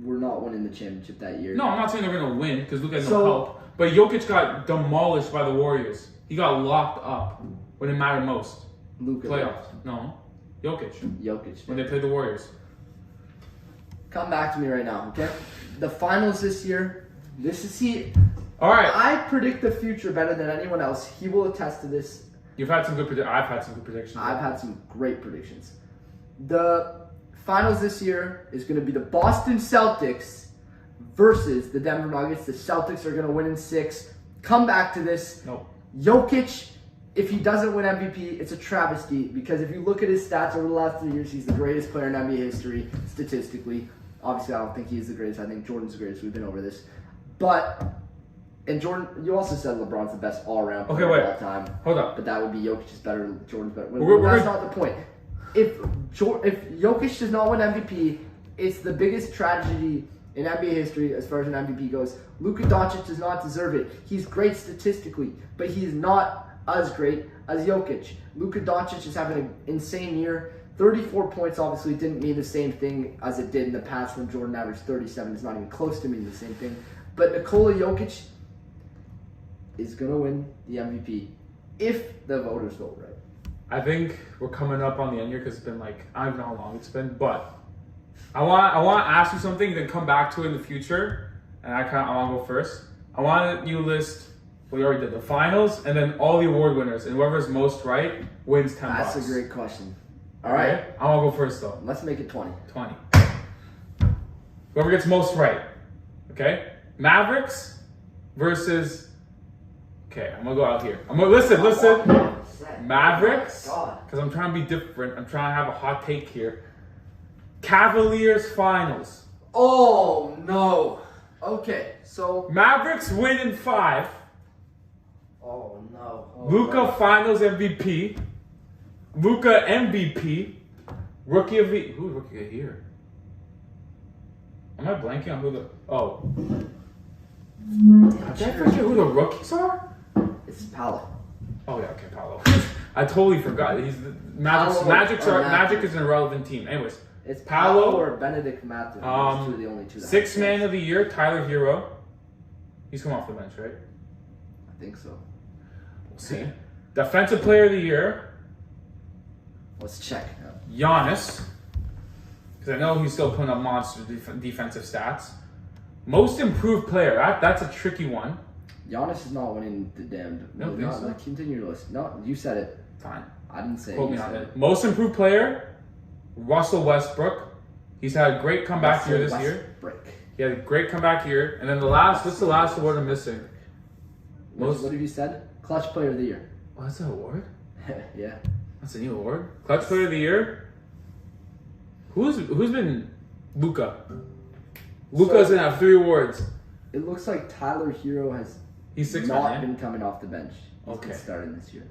were not winning the championship that year. No, I'm not saying they're going to win because Luka had no help. But Jokic got demolished by the Warriors. He got locked up when it mattered most. Luka. Playoffs. No. Jokic. When they played the Warriors. Come back to me right now, okay? The finals this year, All right. I predict the future better than anyone else. He will attest to this. You've had some good predictions. I've had some good predictions. I've had some great predictions. The finals this year is going to be the Boston Celtics versus the Denver Nuggets. The Celtics are going to win in 6. Come back to this. Nope. Jokic, if he doesn't win MVP, it's a travesty because if you look at his stats over the last 3 years, he's the greatest player in NBA history statistically. Obviously, I don't think he's the greatest. I think Jordan's the greatest. We've been over this. And Jordan, you also said LeBron's the best all-around player of all time. Hold up. But that would be Jokic's better, Jordan's better. That's not the point. If Jokic does not win MVP, it's the biggest tragedy in NBA history as far as an MVP goes. Luka Doncic does not deserve it. He's great statistically, but he's not as great as Jokic. Luka Doncic is having an insane year. 34 points obviously didn't mean the same thing as it did in the past when Jordan averaged 37. It's not even close to meaning the same thing. But Nikola Jokic is going to win the MVP if the voters vote right. I think we're coming up on the end here because it's been I don't know how long it's been, but I want to ask you something, then come back to it in the future, and I want to go first. I want you to list, we already did the finals, and then all the award winners, and whoever's most right wins $10. That's a great question. All right. Okay? I want to go first though. Let's make it 20. 20. Whoever gets most right. Okay? Mavericks versus. Okay, I'm gonna go out here. I'm gonna listen. Mavericks, because I'm trying to be different. I'm trying to have a hot take here. Cavaliers finals. Oh no. Okay, so Mavericks win in 5. Oh no. Luka Finals MVP. Luka MVP. Rookie of the. Who's rookie of the year? Am I blanking on who the? Oh. Did I forget who the rookies are? It's Paolo. Oh yeah, okay, Paolo. I totally forgot. He's the Magic is an irrelevant team. Anyways, it's Paolo or Benedict Matthews. Two are the only two. 6th man of the year, Tyler Hero. He's come off the bench, right? I think so. We'll see. Defensive player of the year. Let's check. Giannis. Because I know he's still putting up monster defensive stats. Most improved player. That's a tricky one. Giannis is not winning the damned. No, continue your list. No, you said it. Fine. I didn't say Quote me on it. Most improved player, Russell Westbrook. He's had a great comeback year this year. He had a great comeback year. And then what's the last award I'm missing? What have you said? Clutch Player of the Year. Oh, that's an award? Yeah. That's a new award? Clutch Player of the Year? Who's been Luka? Luka's gonna have 3 awards. It looks like Tyler Hero has He's not been coming off the bench. He's Okay. been starting this year.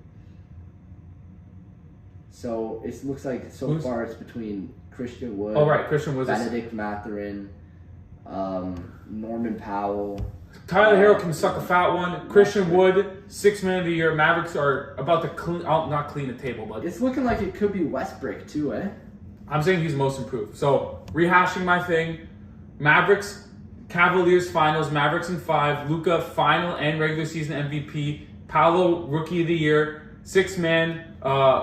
So it looks like so far it's between Christian Wood. Oh, right. Christian Wood. Benedict Mathurin, Norman Powell. Tyler Hero can suck a fat one. Christian Wood, 6th man of the year. Mavericks are about to not clean the table, but It's looking like it could be Westbrook too, eh? I'm saying he's most improved. So rehashing my thing, Mavericks, Cavaliers finals, Mavericks in 5, Luka final and regular season MVP, Paolo Rookie of the Year, 6th man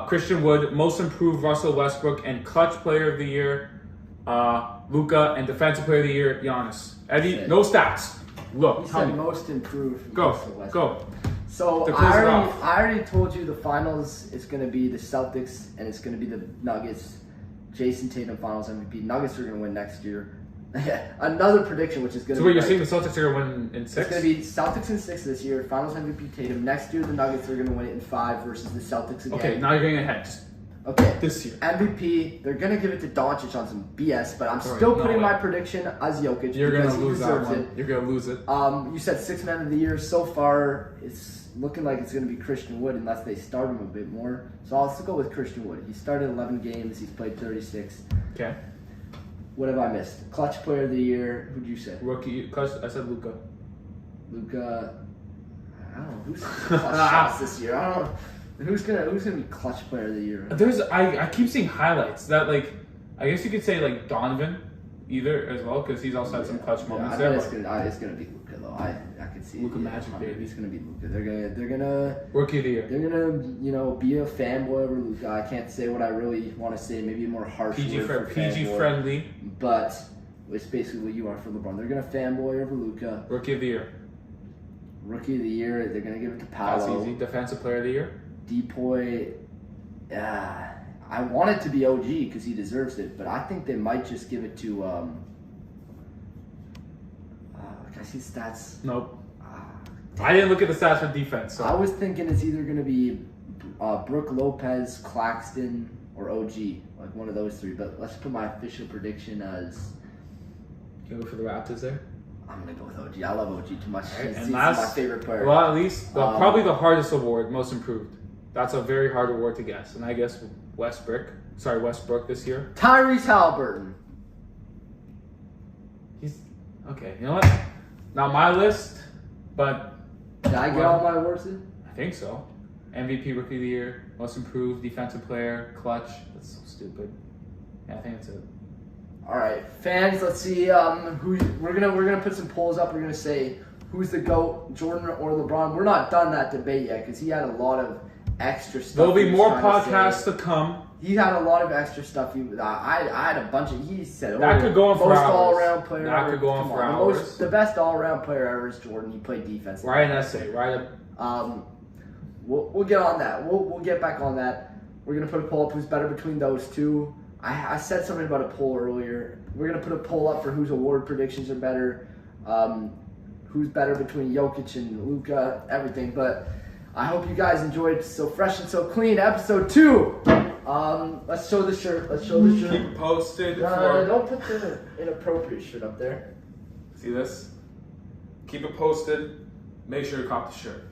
Christian Wood, most improved Russell Westbrook, and clutch player of the year Luka, and defensive player of the year Giannis. Eddie, no stats. Look, He tell said me. most improved. Go. So To close it off. I already told you the finals is going to be the Celtics and it's going to be the Nuggets. Jason Tatum finals MVP. Nuggets are going to win next year. Another prediction, which is going to So be what, you're right. saying the Celtics are going to win in 6? It's going to be Celtics in 6 this year. Finals MVP Tatum. Next year, the Nuggets are going to win it in 5 versus the Celtics again. Okay, now you're getting ahead. Just Okay. this year. MVP, they're going to give it to Doncic on some BS, but I'm Sorry, still no putting way. my prediction as Jokic You're going because to he lose that deserves one. it. You're going to lose it. You said 6th man of the year. So far, it's looking like it's going to be Christian Wood unless they start him a bit more. So I'll still go with Christian Wood. He started 11 games. He's played 36. Okay. What have I missed? Clutch player of the year. Who'd you say? Rookie, clutch, I said Luka. Luka. I don't know who's clutch shots this year. I don't know who's gonna be clutch player of the year. I keep seeing highlights that, like, I guess you could say like Donovan either as well, because he's also had some clutch moments I there. bet but it's gonna be Luka though. I could see Luka it. Magic, baby. It's gonna be Luka. They're gonna Rookie of the year. They're gonna be a fanboy over Luka. I can't say what I really want to say. Maybe a more harsh PG word for fanboy, friendly. but it's basically what you are for LeBron. They're gonna fanboy over Luka. Rookie of the year. Rookie of the year. They're gonna give it to That's Paolo. easy. Defensive player of the year. Depoy. I want it to be OG because he deserves it, but I think they might just give it to. Can I see stats? Nope. I didn't look at the stats for defense. So. I was thinking it's either going to be Brooke Lopez, Claxton, or OG, like one of those 3. But let's put my official prediction as. You go for the Raptors there. I'm going to go with OG. I love OG too much. Right, He's my favorite player. Well, at least probably the hardest award, most improved. That's a very hard award to guess, and I guess Westbrook this year. Tyrese Halliburton. He's okay. You know what? Not my list, but Did I get all my awards in? I think so. MVP, Rookie of the Year, Most Improved, Defensive Player, Clutch. That's so stupid. Yeah, I think that's it. All right, fans. Let's see. Who we're gonna put some polls up. We're gonna say who's the GOAT, Jordan or LeBron. We're not done that debate yet because he had a lot of extra stuff. There'll be he was more trying to podcasts say. to come. He had a lot of extra stuff. I had a bunch of. He said That could go on for most hours. all-around player. That ever. could go on Come for the hours. The best all-around player ever is Jordan. He played defense. Write an essay. We'll get on that. We'll get back on that. We're gonna put a poll up who's better between those 2. I said something about a poll earlier. We're gonna put a poll up for whose award predictions are better. Who's better between Jokic and Luka, everything. But I hope you guys enjoyed So Fresh and So Clean, episode 2. Let's show the shirt. Keep it posted. Don't put the inappropriate shirt up there. See this? Keep it posted. Make sure to cop the shirt.